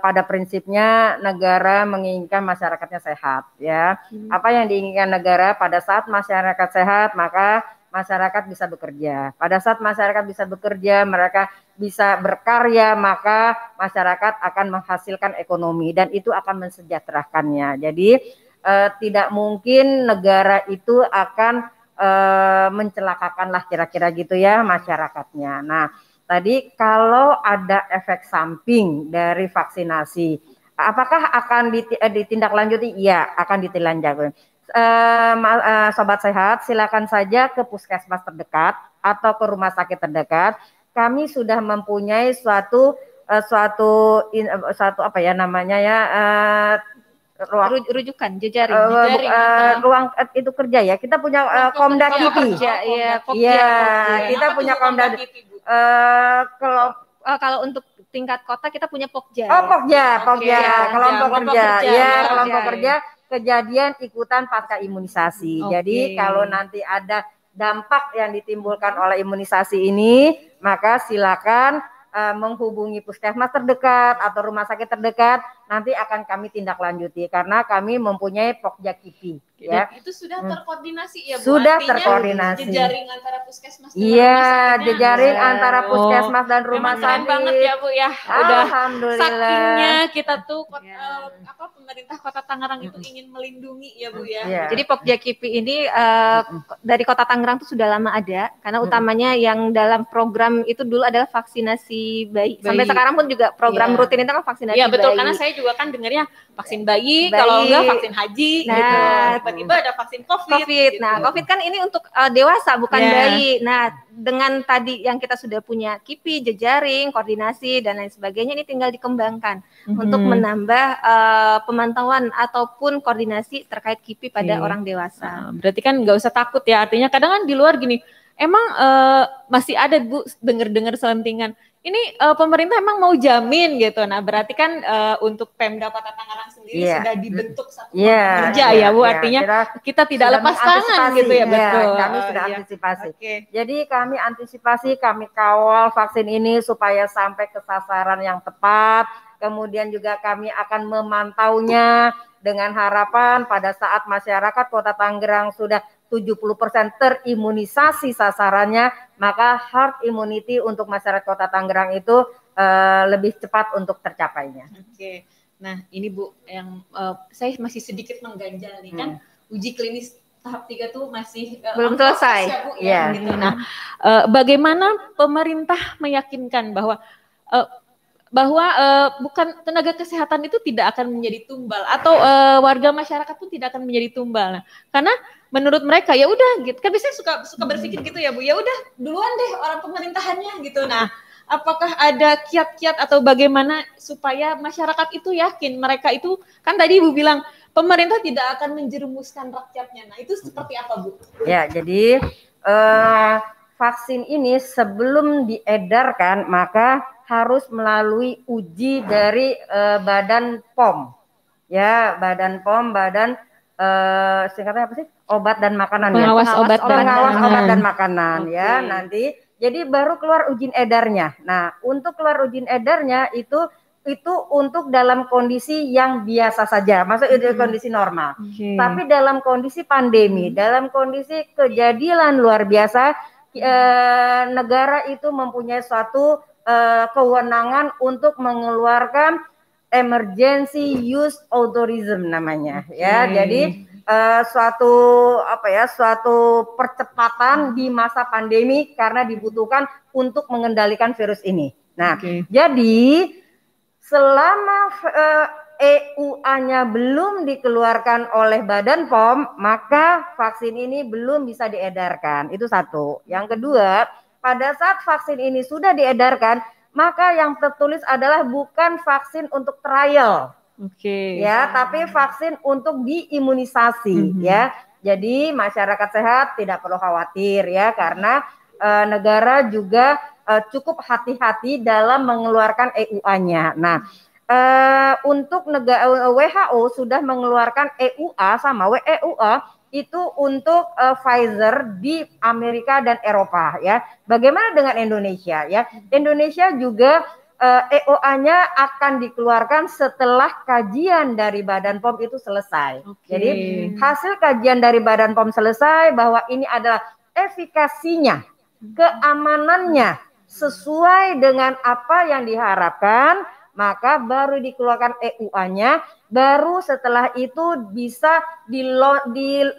pada prinsipnya negara menginginkan masyarakatnya sehat ya. Apa yang diinginkan negara pada saat masyarakat sehat maka masyarakat bisa bekerja. Pada saat masyarakat bisa bekerja, mereka bisa berkarya, maka masyarakat akan menghasilkan ekonomi dan itu akan mensejahterakannya. Jadi tidak mungkin negara itu akan mencelakakan lah kira-kira gitu ya masyarakatnya. Nah, tadi kalau ada efek samping dari vaksinasi, apakah akan ditindaklanjuti? Iya, akan ditindaklanjuti. Sobat Sehat, silakan saja ke puskesmas terdekat atau ke rumah sakit terdekat. Kami sudah mempunyai suatu rujukan jejaring ruang itu kerja ya. Kita punya Komda Kipi. Kita punya Komda. Kalau untuk tingkat kota kita punya Pokja. Pokja. Kelompok kerja. Ya, kelompok kerja kejadian ikutan pasca imunisasi. Jadi kalau nanti ada dampak yang ditimbulkan oleh imunisasi ini, maka silakan menghubungi puskesmas terdekat atau rumah sakit terdekat, nanti akan kami tindak lanjuti karena kami mempunyai Pokja Kipi. Ya. Itu sudah terkoordinasi ya Bu? Sudah artinya terkoordinasi. Jejaring antara puskesmas dan rumah sakit. Jejaring antara puskesmas dan rumah sakit. Keren banget ya Bu ya. Alhamdulillah. Sakingnya kita tuh pemerintah Kota Tangerang itu ingin melindungi ya Bu ya. Jadi Pokja Kipi ini dari Kota Tangerang tuh sudah lama ada karena utamanya yang dalam program itu dulu adalah vaksinasi bayi. Sampai sekarang pun juga program rutin itu kan vaksinasi bayi. Iya betul, karena saya juga kan dengarnya vaksin bayi. Kalau enggak vaksin haji gitu. Tiba-tiba ada vaksin COVID. Gitu. Nah, COVID kan ini untuk dewasa bukan bayi. Nah, dengan tadi yang kita sudah punya Kipi, jejaring, koordinasi dan lain sebagainya, ini tinggal dikembangkan untuk menambah pemantauan ataupun koordinasi terkait Kipi pada orang dewasa. Berarti kan nggak usah takut ya. Artinya kadang kan di luar gini, emang masih ada Bu dengar-dengar selentingan. Ini pemerintah emang mau jamin gitu. Nah, berarti kan untuk Pemda Kota Tangerang sendiri sudah dibentuk satu kerja ya Bu. Artinya kita tidak lepas tangan gitu ya, betul. Kami sudah antisipasi. Jadi kami antisipasi, kami kawal vaksin ini supaya sampai ke sasaran yang tepat. Kemudian juga kami akan memantaunya dengan harapan pada saat masyarakat Kota Tangerang sudah 70% terimunisasi sasarannya, maka herd immunity untuk masyarakat Kota Tangerang itu lebih cepat untuk tercapainya. Nah ini Bu, yang saya masih sedikit mengganjal nih kan, uji klinis tahap 3 tuh masih belum selesai. Ya, Bu, gitu. Nah, bagaimana pemerintah meyakinkan bahwa bukan tenaga kesehatan itu tidak akan menjadi tumbal atau warga masyarakat pun tidak akan menjadi tumbal. Nah, karena menurut mereka ya udah gitu. Kan biasanya suka berpikir gitu ya Bu. Ya udah duluan deh orang pemerintahannya gitu. Nah, apakah ada kiat-kiat atau bagaimana supaya masyarakat itu yakin mereka itu kan tadi Ibu bilang pemerintah tidak akan menjerumuskan rakyatnya. Nah, itu seperti apa Bu? Ya, jadi vaksin ini sebelum diedarkan maka harus melalui uji dari Badan POM. Ya, Badan POM, singkatnya apa sih? Obat dan makanan Pengawas ya. obat dan makanan ya. Nanti jadi baru keluar izin edarnya. Nah, untuk keluar izin edarnya itu untuk dalam kondisi yang biasa saja, maksudnya kondisi normal. Tapi dalam kondisi pandemi, dalam kondisi kejadian luar biasa, negara itu mempunyai suatu kewenangan untuk mengeluarkan emergency use authorization namanya ya. Jadi suatu percepatan di masa pandemi karena dibutuhkan untuk mengendalikan virus ini. Nah, jadi selama EUA-nya belum dikeluarkan oleh Badan POM, maka vaksin ini belum bisa diedarkan. Itu satu. Yang kedua, pada saat vaksin ini sudah diedarkan, maka yang tertulis adalah bukan vaksin untuk trial. Ya, tapi vaksin untuk diimunisasi ya. Jadi masyarakat sehat tidak perlu khawatir ya, karena negara juga cukup hati-hati dalam mengeluarkan EUA-nya. Nah, untuk negara WHO sudah mengeluarkan EUA sama WEUA itu untuk Pfizer di Amerika dan Eropa ya. Bagaimana dengan Indonesia ya? Indonesia juga EUA-nya akan dikeluarkan setelah kajian dari Badan POM itu selesai. Jadi hasil kajian dari Badan POM selesai bahwa ini adalah efikasinya, keamanannya sesuai dengan apa yang diharapkan, maka baru dikeluarkan EUA-nya, baru setelah itu bisa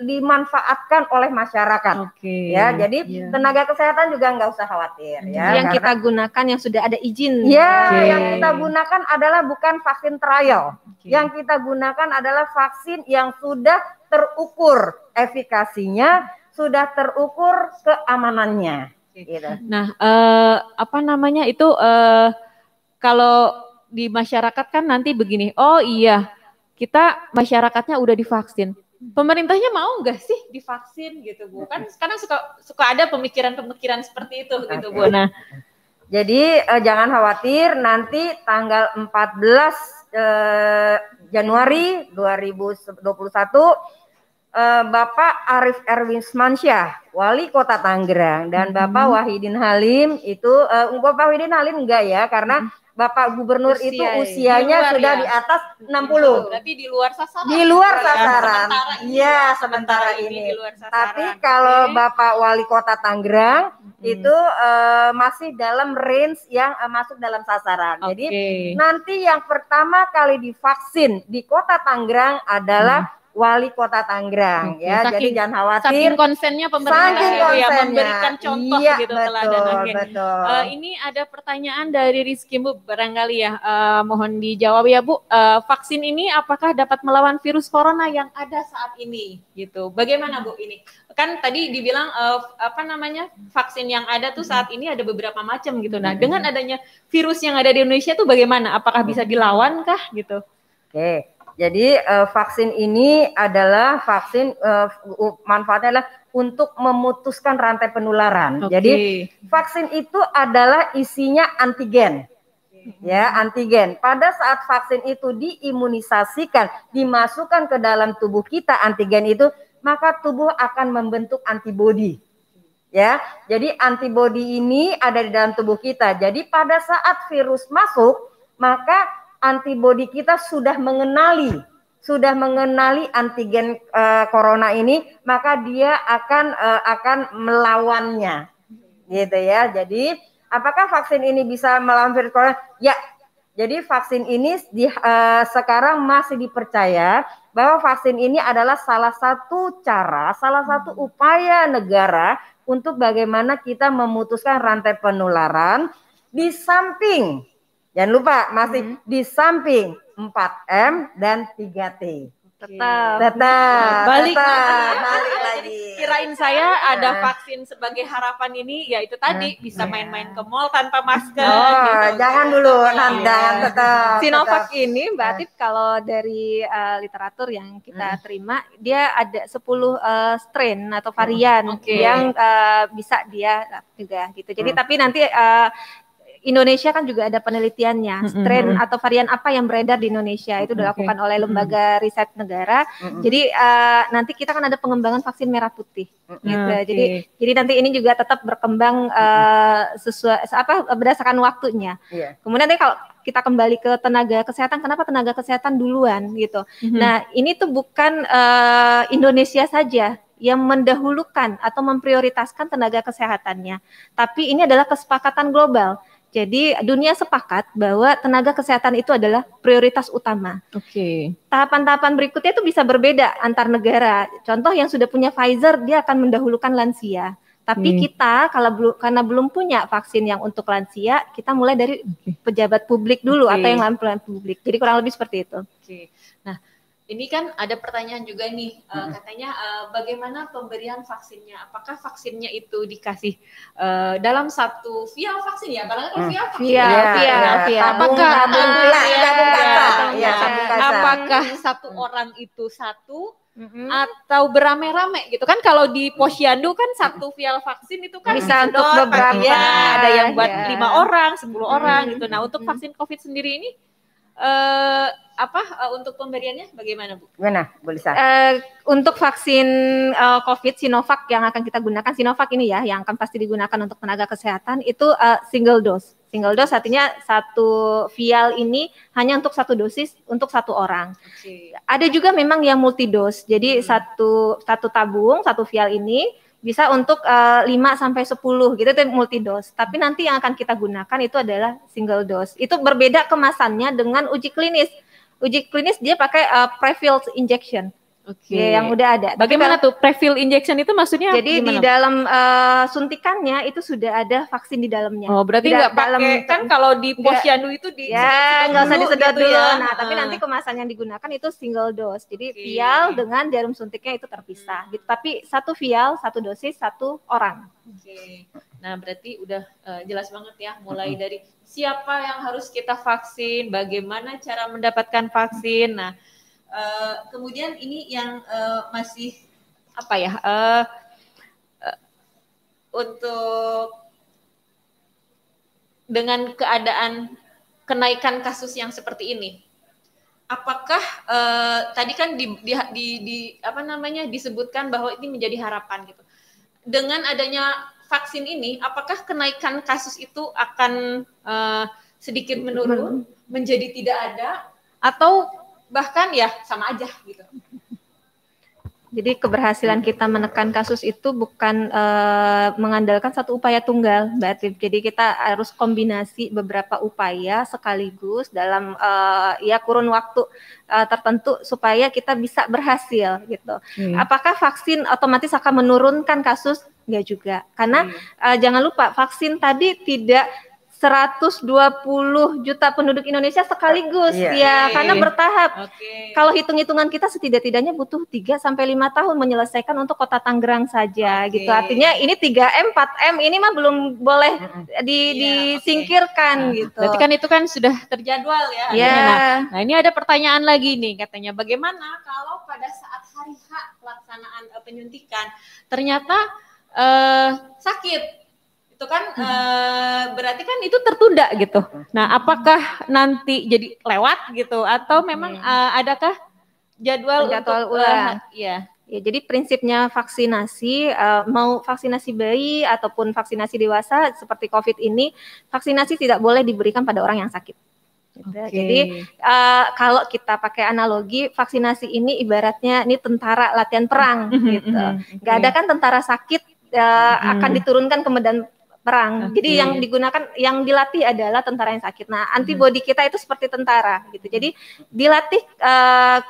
dimanfaatkan oleh masyarakat. Ya, jadi tenaga kesehatan juga nggak usah khawatir. Ya, yang kita gunakan yang sudah ada izin. Ya, yang kita gunakan adalah bukan vaksin trial. Yang kita gunakan adalah vaksin yang sudah terukur efikasinya, sudah terukur keamanannya. Gitu. Nah, apa namanya itu kalau di masyarakat kan nanti begini, oh iya kita masyarakatnya udah divaksin, pemerintahnya mau nggak sih divaksin gitu Bu? Kan sekarang suka ada pemikiran-pemikiran seperti itu gitu Bu. Nah, jadi jangan khawatir, nanti tanggal 14 Januari 2021 Bapak Arief Erwismansyah, Wali Kota Tangerang, dan Bapak Wahidin Halim itu Bapak Wahidin Halim enggak ya, karena Bapak Gubernur itu usianya sudah di atas 60. Berarti di luar sasaran. Di luar sasaran. Iya, sementara ini. Tapi kalau Bapak Wali Kota Tangerang itu masih dalam range yang masuk dalam sasaran. Jadi nanti yang pertama kali divaksin di Kota Tangerang adalah Wali Kota Tangerang ya, jadi jangan khawatir. Saking konsennya pemerintah ya memberikan contoh gitu teladan. Betul. Ini ada pertanyaan dari Rizky Bu, barangkali ya, mohon dijawab ya Bu. Vaksin ini apakah dapat melawan virus corona yang ada saat ini? Gitu. Bagaimana Bu ini? Kan tadi dibilang vaksin yang ada tuh saat ini ada beberapa macam gitu. Nah, dengan adanya virus yang ada di Indonesia tuh bagaimana? Apakah bisa dilawan kah gitu? Oke. Jadi vaksin ini adalah vaksin manfaatnya adalah untuk memutuskan rantai penularan. Jadi vaksin itu adalah isinya antigen. Ya, antigen. Pada saat vaksin itu diimunisasikan, dimasukkan ke dalam tubuh kita antigen itu, maka tubuh akan membentuk antibodi. Ya. Jadi antibodi ini ada di dalam tubuh kita. Jadi pada saat virus masuk, maka antibodi kita sudah mengenali antigen corona ini, maka dia akan melawannya, gitu ya. Jadi apakah vaksin ini bisa melawan virus corona? Ya. Jadi vaksin ini sekarang masih dipercaya bahwa vaksin ini adalah salah satu upaya negara untuk bagaimana kita memutuskan rantai penularan, di samping jangan lupa masih di samping 4M dan 3T. Tetap. Balik lagi. Kirain saya ada vaksin sebagai harapan ini, ya itu tadi bisa main-main ke mall tanpa masker. Gitu. Jangan dulu, jangan tetap. Sinovac ini Mbak Atif kalau dari literatur yang kita terima, dia ada 10 strain atau varian yang bisa dia juga gitu. Jadi tapi nanti Indonesia kan juga ada penelitiannya, strain atau varian apa yang beredar di Indonesia itu dilakukan oleh lembaga riset negara. Jadi nanti kita kan ada pengembangan vaksin merah putih, gitu. Jadi nanti ini juga tetap berkembang sesuai berdasarkan waktunya. Kemudian nanti kalau kita kembali ke tenaga kesehatan, kenapa tenaga kesehatan duluan gitu? Nah ini tuh bukan Indonesia saja yang mendahulukan atau memprioritaskan tenaga kesehatannya, tapi ini adalah kesepakatan global. Jadi dunia sepakat bahwa tenaga kesehatan itu adalah prioritas utama. Tahapan-tahapan berikutnya itu bisa berbeda antar negara. Contoh yang sudah punya Pfizer, dia akan mendahulukan lansia. Tapi kita karena belum punya vaksin yang untuk lansia, kita mulai dari pejabat publik dulu atau yang pelayan publik. Jadi kurang lebih seperti itu. Nah, ini kan ada pertanyaan juga nih, katanya bagaimana pemberian vaksinnya? Apakah vaksinnya itu dikasih dalam satu vial vaksin ya? Karena kan vial. Apakah satu orang itu satu atau beramai-ramai gitu kan? Kalau di Posyandu kan satu vial vaksin itu kan bisa untuk beberapa. Ada yang buat 5 orang, 10 orang gitu. Nah, untuk vaksin COVID sendiri ini untuk pemberiannya bagaimana Bu? Gimana, Bu Lisa? Untuk vaksin COVID Sinovac yang akan kita gunakan, Sinovac ini ya, yang akan pasti digunakan untuk tenaga kesehatan itu single dose. Single dose artinya satu vial ini hanya untuk satu dosis untuk satu orang. Ada juga memang yang multi dose. Jadi satu tabung, satu vial ini bisa untuk 5 sampai 10 gitu itu multi dose. Tapi nanti yang akan kita gunakan itu adalah single dose. Itu berbeda kemasannya dengan uji klinis. Uji klinis dia pakai prefilled injection. Yang udah ada. Bagaimana tuh prefill injection itu maksudnya? Jadi di dalam suntikannya itu sudah ada vaksin di dalamnya. Oh, berarti nggak pakai kan kalau di Posyandu itu nggak usah disedot dulu. Ya. Nah, tapi nanti kemasan yang digunakan itu single dose. Jadi vial dengan jarum suntiknya itu terpisah. Gitu. Tapi satu vial, satu dosis, satu orang. Nah, berarti udah jelas banget ya, mulai dari siapa yang harus kita vaksin, bagaimana cara mendapatkan vaksin. Nah, kemudian ini yang masih untuk dengan keadaan kenaikan kasus yang seperti ini, apakah tadi kan disebutkan bahwa ini menjadi harapan gitu. Dengan adanya vaksin ini, apakah kenaikan kasus itu akan sedikit menurun, menjadi tidak ada, atau bahkan ya sama aja gitu? Jadi keberhasilan kita menekan kasus itu bukan mengandalkan satu upaya tunggal, Mbak Atif. Jadi kita harus kombinasi beberapa upaya sekaligus dalam kurun waktu tertentu supaya kita bisa berhasil gitu. Apakah vaksin otomatis akan menurunkan kasus? Enggak juga. Karena jangan lupa vaksin tadi tidak 120 juta penduduk Indonesia sekaligus karena bertahap. Kalau hitung-hitungan kita setidak-tidaknya butuh 3 sampai 5 tahun menyelesaikan untuk Kota Tangerang saja gitu. Artinya ini 3M, 4M ini mah belum boleh disingkirkan gitu. Berarti kan itu kan sudah terjadwal ya. Nah, ini ada pertanyaan lagi nih katanya, bagaimana kalau pada saat hari H pelaksanaan penyuntikan ternyata sakit? Itu kan berarti kan itu tertunda gitu. Nah, apakah nanti jadi lewat gitu atau memang adakah jadwal ulang? Ya, jadi prinsipnya vaksinasi, mau vaksinasi bayi ataupun vaksinasi dewasa seperti COVID ini, vaksinasi tidak boleh diberikan pada orang yang sakit. Jadi kalau kita pakai analogi, vaksinasi ini ibaratnya ini tentara latihan perang gitu. Nggak ada kan tentara sakit akan diturunkan ke medan perang. Jadi yang digunakan, yang dilatih adalah tentara yang sakit. Nah, antibodi kita itu seperti tentara gitu. Jadi dilatih,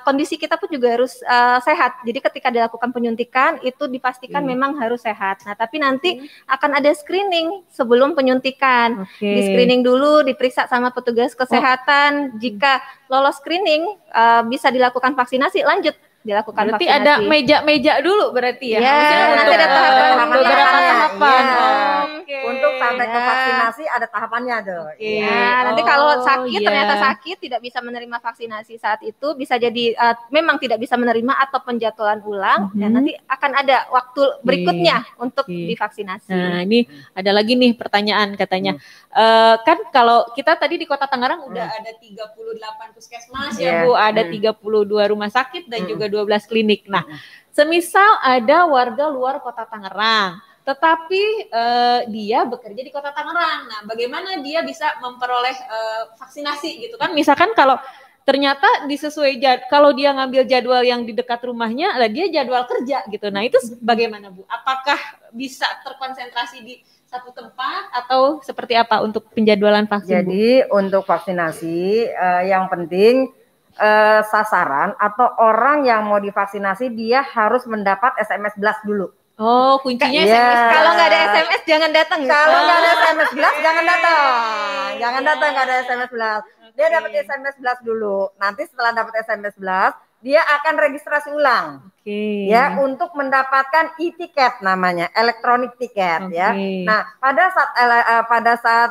kondisi kita pun juga harus sehat. Jadi ketika dilakukan penyuntikan itu dipastikan memang harus sehat. Nah, tapi nanti akan ada screening sebelum penyuntikan. Di screening dulu, diperiksa sama petugas kesehatan. Jika lolos screening, bisa dilakukan vaksinasi, lanjut dilakukan berarti vaksinasi. ada meja-meja dulu berarti ya? Nanti ada tahapan beberapa tahapan. Untuk sampai ke vaksinasi ada tahapannya tuh. Nanti kalau sakit ternyata sakit tidak bisa menerima vaksinasi saat itu, bisa jadi memang tidak bisa menerima atau penjadwalan ulang, dan nanti akan ada waktu berikutnya untuk divaksinasi. Nah, ini ada lagi nih pertanyaan katanya. Kan kalau kita tadi di Kota Tangerang udah ada 38 puskesmas ya Bu, ada 32 rumah sakit dan juga 12 klinik. Nah, semisal ada warga luar Kota Tangerang, tetapi dia bekerja di Kota Tangerang. Nah, bagaimana dia bisa memperoleh vaksinasi gitu kan? Misalkan kalau ternyata kalau dia ngambil jadwal yang di dekat rumahnya, lah dia jadwal kerja gitu. Nah, itu bagaimana Bu? Apakah bisa terkonsentrasi di satu tempat atau seperti apa untuk penjadwalan vaksin? Jadi untuk vaksinasi yang penting sasaran atau orang yang mau divaksinasi dia harus mendapat SMS blast dulu. Oh, kuncinya SMS. Kalau nggak ada SMS jangan datang. Kalau nggak ada SMS blast jangan datang. Jangan datang nggak ada SMS blast. Dia dapat SMS blast dulu. Nanti setelah dapat SMS blast, dia akan registrasi ulang. Ya, untuk mendapatkan e-tiket namanya, elektronik tiket ya. Nah, pada saat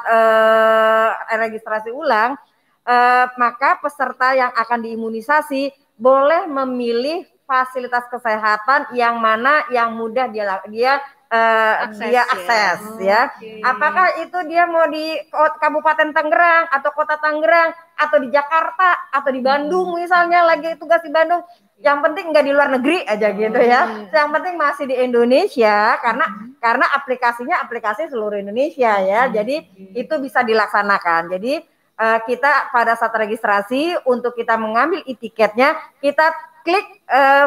registrasi ulang, maka peserta yang akan diimunisasi boleh memilih fasilitas kesehatan yang mana yang mudah dia akses ya. Apakah itu dia mau di Kabupaten Tangerang atau Kota Tangerang atau di Jakarta atau di Bandung misalnya, lagi tugas di Bandung. Yang penting nggak di luar negeri aja gitu ya. Yang penting masih di Indonesia karena aplikasinya aplikasi seluruh Indonesia ya. Jadi itu bisa dilaksanakan. Jadi kita pada saat registrasi untuk kita mengambil e-tiketnya, kita klik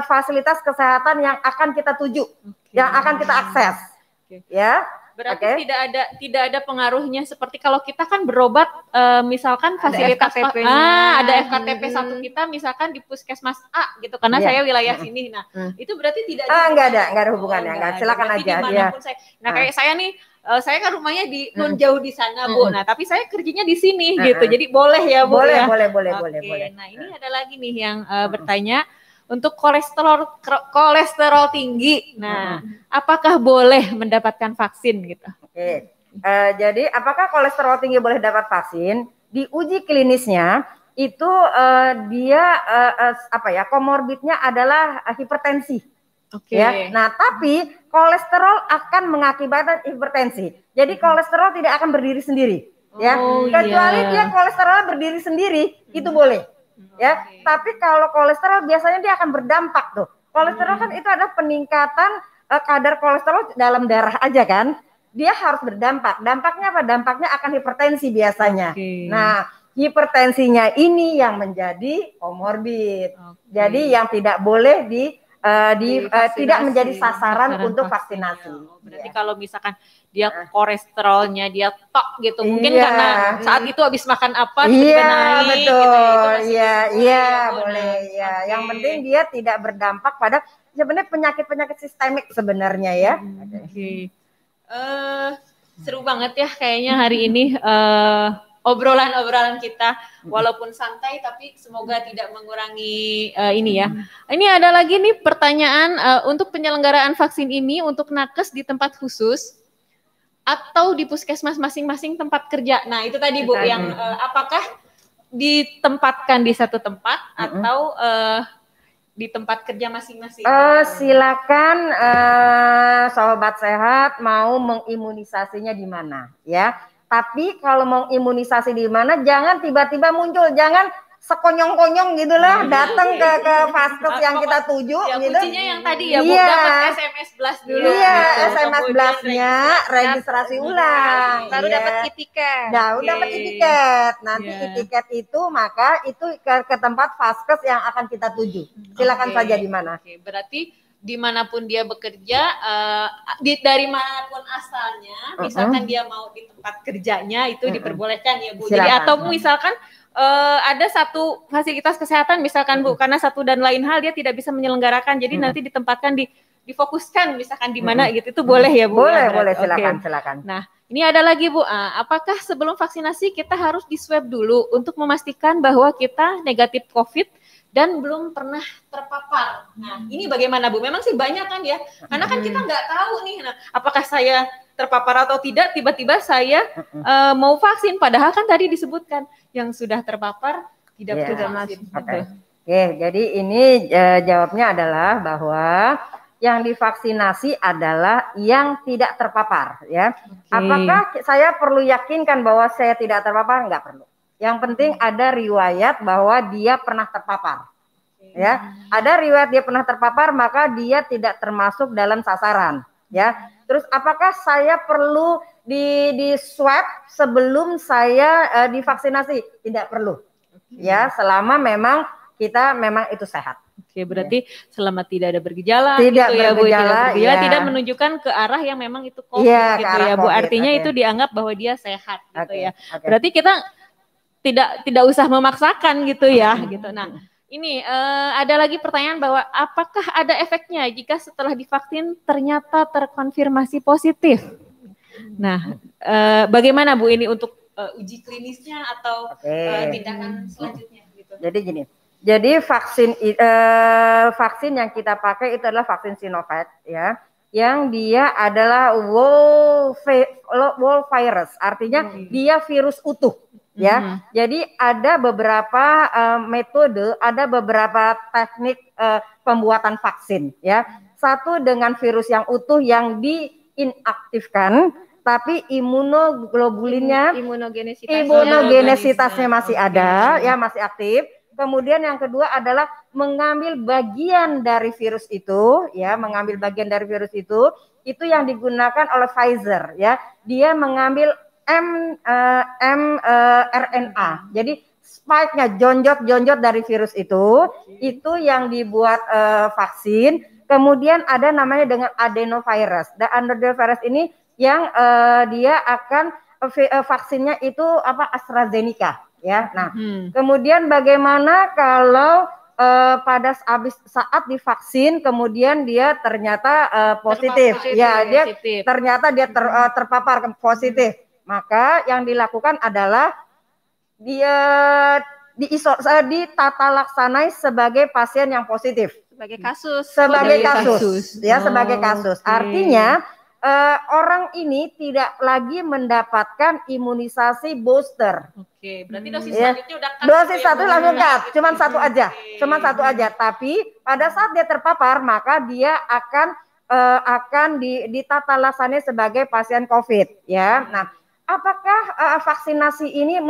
fasilitas kesehatan yang akan kita tuju, yang akan kita akses, ya. Berarti tidak ada pengaruhnya seperti kalau kita kan berobat, misalkan fasilitas ada FKTP satu kita misalkan di puskesmas A gitu, karena saya wilayah sini. Nah, itu berarti tidak enggak ada hubungannya, silakan aja ya. Nah, kayak saya nih, saya kan rumahnya di jauh di sana Bu. Nah, tapi saya kerjanya di sini gitu. Jadi boleh ya Bu ya. Boleh. Nah, ini ada lagi nih yang bertanya untuk kolesterol tinggi. Nah, apakah boleh mendapatkan vaksin gitu? Jadi apakah kolesterol tinggi boleh dapat vaksin? Di uji klinisnya itu dia komorbidnya adalah hipertensi. Ya. Nah, tapi kolesterol akan mengakibatkan hipertensi. Jadi kolesterol tidak akan berdiri sendiri, ya. Kecuali dia kolesterol berdiri sendiri, itu boleh. Ya, tapi kalau kolesterol biasanya dia akan berdampak tuh. Kolesterol kan itu ada peningkatan kadar kolesterol dalam darah aja kan. Dia harus berdampak. Dampaknya apa? Dampaknya akan hipertensi biasanya. Nah, hipertensinya ini yang menjadi komorbid. Jadi yang tidak boleh tidak menjadi sasaran untuk vaksinasi. Berarti kalau misalkan dia kolesterolnya dia tok gitu, mungkin karena saat itu habis makan apa naik betul gitu, boleh ya. Yang penting dia tidak berdampak pada sebenarnya penyakit sistemik sebenarnya ya. Seru banget ya kayaknya hari ini obrolan kita, walaupun santai tapi semoga tidak mengurangi ini ya. Ini ada lagi nih pertanyaan, untuk penyelenggaraan vaksin ini untuk nakes di tempat khusus atau di puskesmas masing-masing tempat kerja. Nah, itu tadi Bu yang apakah ditempatkan di satu tempat atau di tempat kerja masing-masing? Silakan sobat sehat mau mengimunisasinya di mana ya. Tapi kalau mau imunisasi di mana jangan tiba-tiba muncul, jangan sekonyong-konyong gitulah datang ke vaskes yang kita tuju gitu. Kuncinya yang tadi ya, Bu, dapat SMS blast dulu. Iya, SMS blastnya registrasi ulang. Baru dapat e-tiket. Dapat e-tiket. Nanti e-tiket itu maka itu ke tempat vaskes yang akan kita tuju. Silakan saja di mana. Berarti dimanapun dia bekerja, dari manapun asalnya, misalkan dia mau di tempat kerjanya itu diperbolehkan ya Bu. Jadi atau misalkan ada satu fasilitas kesehatan misalkan Bu, karena satu dan lain hal dia tidak bisa menyelenggarakan, jadi nanti ditempatkan difokuskan misalkan di mana gitu, itu boleh ya Bu? Boleh, silakan. Nah, ini ada lagi Bu, apakah sebelum vaksinasi kita harus di swab dulu untuk memastikan bahwa kita negatif COVID dan belum pernah terpapar. Nah, ini bagaimana Bu? Memang sih banyak kan ya, karena kan kita nggak tahu nih, apakah saya terpapar atau tidak, tiba-tiba saya mau vaksin, padahal kan tadi disebutkan yang sudah terpapar tidak perlu vaksin. Oke, jadi ini jawabnya adalah bahwa yang divaksinasi adalah yang tidak terpapar, ya. Apakah saya perlu yakinkan bahwa saya tidak terpapar? Enggak perlu. Yang penting ada riwayat bahwa dia pernah terpapar. Ya, ada riwayat dia pernah terpapar, maka dia tidak termasuk dalam sasaran, ya. Terus apakah saya perlu di swab sebelum saya divaksinasi? Tidak perlu. Ya, selama memang kita memang itu sehat. Oke, berarti selama tidak ada bergejala gitu ya Bu, tidak menunjukkan ke arah yang memang itu COVID gitu ya Bu. Artinya itu dianggap bahwa dia sehat gitu ya. Berarti kita tidak usah memaksakan gitu ya gitu. Nah, ini ada lagi pertanyaan bahwa apakah ada efeknya jika setelah divaksin ternyata terkonfirmasi positif? Nah, bagaimana Bu ini untuk uji klinisnya atau tindakan selanjutnya gitu? Jadi gini. Jadi vaksin yang kita pakai itu adalah vaksin Sinovac, ya, yang dia adalah whole virus, artinya dia virus utuh, ya. Jadi ada beberapa metode, ada beberapa teknik pembuatan vaksin, ya. Satu dengan virus yang utuh yang diinaktifkan, tapi imunoglobulinnya, imunogenesitasnya masih ada, ya, masih aktif. Kemudian yang kedua adalah mengambil bagian dari virus itu, ya, mengambil bagian dari virus itu yang digunakan oleh Pfizer, ya. Dia mengambil mRNA. Jadi spike-nya, jonjot dari virus itu yang dibuat vaksin. Kemudian ada namanya dengan adenovirus. Dan adenovirus ini yang dia akan vaksinnya itu AstraZeneca. Ya, nah, kemudian bagaimana kalau pada saat divaksin kemudian dia ternyata positif, ya, dia ternyata dia terpapar positif, maka yang dilakukan adalah dia ditata laksanai sebagai pasien yang positif, sebagai kasus, ya, sebagai kasus. Artinya orang ini tidak lagi mendapatkan imunisasi booster. Oke, berarti dosis selanjutnya udah cut. Dosis satu langsung cut, cuman satu aja. Tapi pada saat dia terpapar, maka dia akan ditata laksananya sebagai pasien COVID, ya. Nah, apakah vaksinasi ini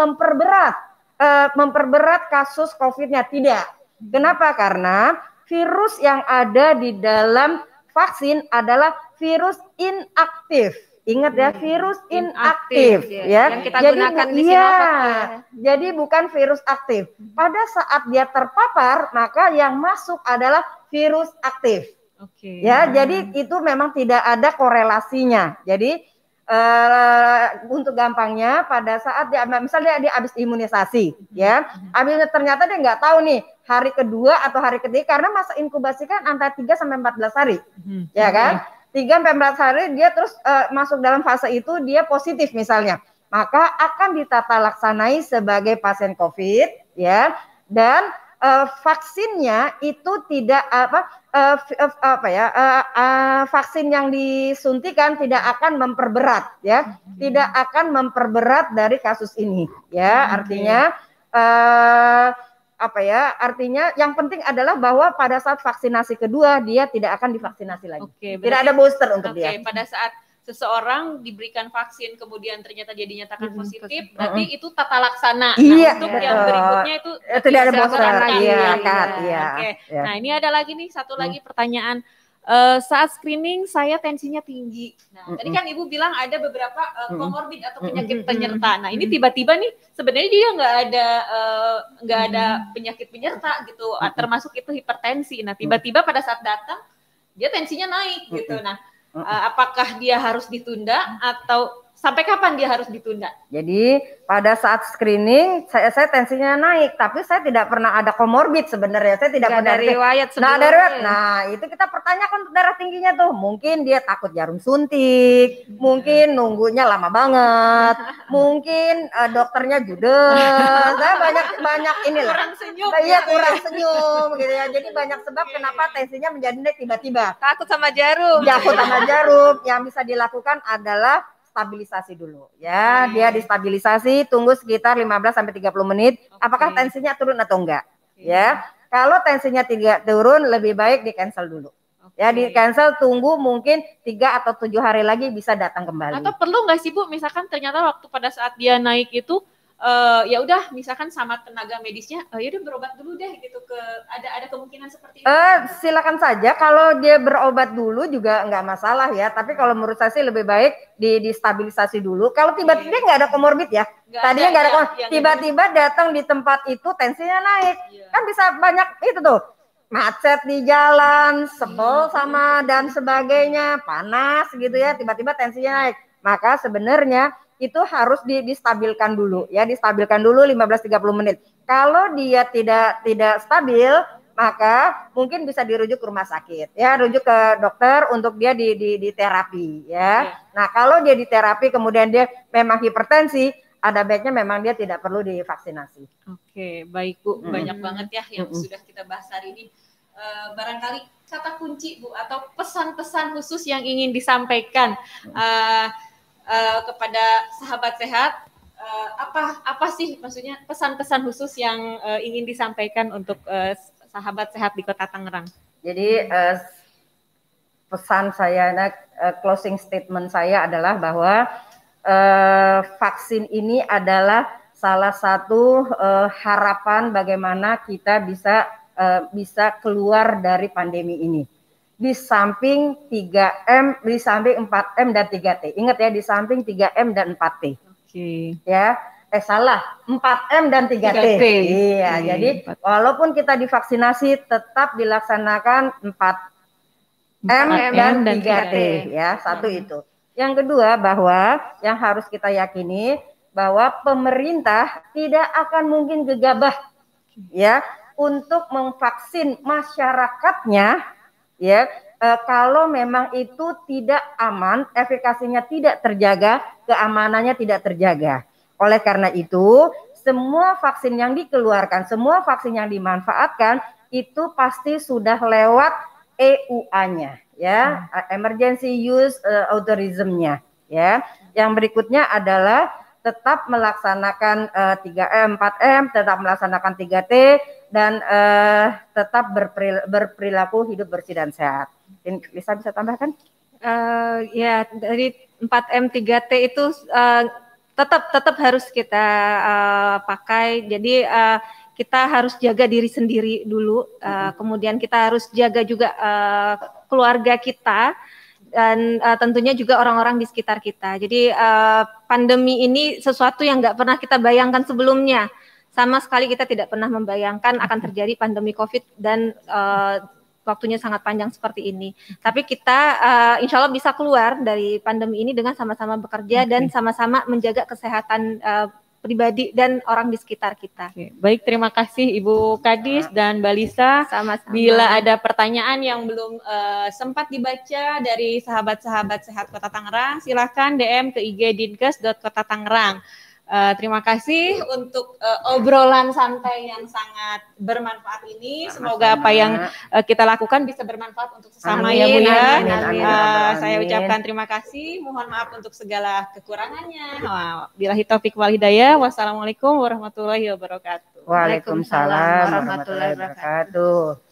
memperberat kasus COVID-nya? Tidak. Kenapa? Karena virus yang ada di dalam vaksin adalah virus inaktif. Ingat ya, virus inaktif, ya. Yang kita gunakan di Sinovac. Jadi bukan virus aktif. Pada saat dia terpapar, maka yang masuk adalah virus aktif. Ya, jadi itu memang tidak ada korelasinya. Jadi untuk gampangnya, pada saat dia misalnya dia habis imunisasi, ya, ternyata dia nggak tahu nih hari kedua atau hari ketiga, karena masa inkubasi kan antara 3 sampai 14 hari, ya kan? 3 sampai 14 hari dia terus masuk dalam fase itu dia positif misalnya, maka akan ditata laksanai sebagai pasien COVID, ya, dan vaksinnya itu tidak vaksin yang disuntikan tidak akan memperberat, ya, tidak akan memperberat dari kasus ini, ya. Artinya artinya yang penting adalah bahwa pada saat vaksinasi kedua dia tidak akan divaksinasi lagi. Tidak ada booster untuk dia. Pada saat seseorang diberikan vaksin kemudian ternyata dia dinyatakan positif, berarti itu tata laksana. Iya. Nah, untuk yang berikutnya itu tidak ada booster. Nah, ini ada lagi nih satu lagi pertanyaan. Saat screening saya tensinya tinggi. Nah, tadi kan Ibu bilang ada beberapa komorbid atau penyakit penyerta. Nah, ini tiba-tiba nih sebenarnya dia nggak ada penyakit penyerta gitu, termasuk itu hipertensi. Nah, tiba-tiba pada saat datang dia tensinya naik gitu. Nah, apakah dia harus ditunda atau sampai kapan dia harus ditunda? Jadi pada saat screening saya tensinya naik, tapi saya tidak pernah ada komorbid sebenarnya. Saya tidak pernah ada riwayat sebelumnya. Ada riwayat. Nah, itu kita pertanyakan darah tingginya tuh. Mungkin dia takut jarum suntik, mungkin nunggunya lama banget, mungkin dokternya judes. Saya banyak inilah. Kurang senyum. Iya, kurang senyum gitu ya. Jadi banyak sebab kenapa tensinya menjadi naik tiba-tiba. Takut sama jarum. Takut sama jarum. Yang bisa dilakukan adalah stabilisasi dulu ya. Dia distabilisasi, tunggu sekitar 15 sampai 30 menit. Apakah tensinya turun atau enggak? Ya. Kalau tensinya tidak turun, lebih baik di cancel dulu. Ya, di cancel, tunggu mungkin 3 atau 7 hari lagi bisa datang kembali. Atau perlu nggak sih Bu, misalkan ternyata waktu pada saat dia naik itu ya udah misalkan sama tenaga medisnya ya udah berobat dulu deh gitu, ke ada kemungkinan seperti itu. Silakan saja, kalau dia berobat dulu juga nggak masalah ya, tapi kalau menurut saya sih lebih baik distabilisasi dulu. Kalau tiba-tiba nggak ada komorbid ya, tadinya nggak ada tiba-tiba datang di tempat itu tensinya naik, kan bisa banyak itu tuh, macet di jalan, sebel sama dan sebagainya, panas gitu ya, tiba-tiba tensinya naik. Maka sebenarnya itu harus distabilkan dulu ya, distabilkan dulu 15-30 menit. Kalau dia tidak stabil, maka mungkin bisa dirujuk ke rumah sakit ya, rujuk ke dokter untuk dia di terapi ya. Nah, kalau dia di terapi kemudian dia memang hipertensi, ada baiknya memang dia tidak perlu divaksinasi. Oke, baik Bu, banyak banget ya yang sudah kita bahas hari ini. Barangkali kata kunci Bu atau pesan-pesan khusus yang ingin disampaikan kepada sahabat sehat, apa sih maksudnya pesan-pesan khusus yang ingin disampaikan untuk sahabat sehat di Kota Tangerang? Jadi pesan saya, closing statement saya adalah bahwa vaksin ini adalah salah satu harapan bagaimana kita bisa keluar dari pandemi ini. Di samping 3M, di samping 4M dan 3T. Ingat ya, di samping 3M dan 4T. Ya, salah, 4M dan 3T. Iya, jadi walaupun kita divaksinasi tetap dilaksanakan 4M dan 3T ya, satu itu. Yang kedua, bahwa yang harus kita yakini bahwa pemerintah tidak akan mungkin gegabah ya untuk memvaksin masyarakatnya ya, kalau memang itu tidak aman, efikasinya tidak terjaga, keamanannya tidak terjaga. Oleh karena itu, semua vaksin yang dikeluarkan, semua vaksin yang dimanfaatkan itu pasti sudah lewat EUA-nya, ya, Emergency Use Authorization-nya, ya. Yang berikutnya adalah tetap melaksanakan 3M, 4M, tetap melaksanakan 3T, dan tetap berperilaku hidup bersih dan sehat. Lisa bisa tambahkan? Ya, dari 4M, 3T itu tetap harus kita pakai. Jadi kita harus jaga diri sendiri dulu, kemudian kita harus jaga juga keluarga kita, dan tentunya juga orang-orang di sekitar kita. Jadi pandemi ini sesuatu yang nggak pernah kita bayangkan sebelumnya. Sama sekali kita tidak pernah membayangkan akan terjadi pandemi COVID dan waktunya sangat panjang seperti ini. Tapi kita insya Allah bisa keluar dari pandemi ini dengan sama-sama bekerja dan sama-sama menjaga kesehatan pribadi dan orang di sekitar kita. Baik, terima kasih Ibu Kadis dan Mbak Lisa. Sama-sama. Bila ada pertanyaan yang belum sempat dibaca dari sahabat-sahabat sehat Kota Tangerang, silakan DM ke IG dinkes.kota Tangerang. Terima kasih untuk obrolan santai yang sangat bermanfaat ini. Semoga apa yang kita lakukan bisa bermanfaat untuk sesama ya Bu ya. Saya ucapkan terima kasih. Mohon maaf untuk segala kekurangannya. Billahi taufiq wal hidayah. Wassalamualaikum warahmatullahi wabarakatuh. Waalaikumsalam warahmatullahi wabarakatuh.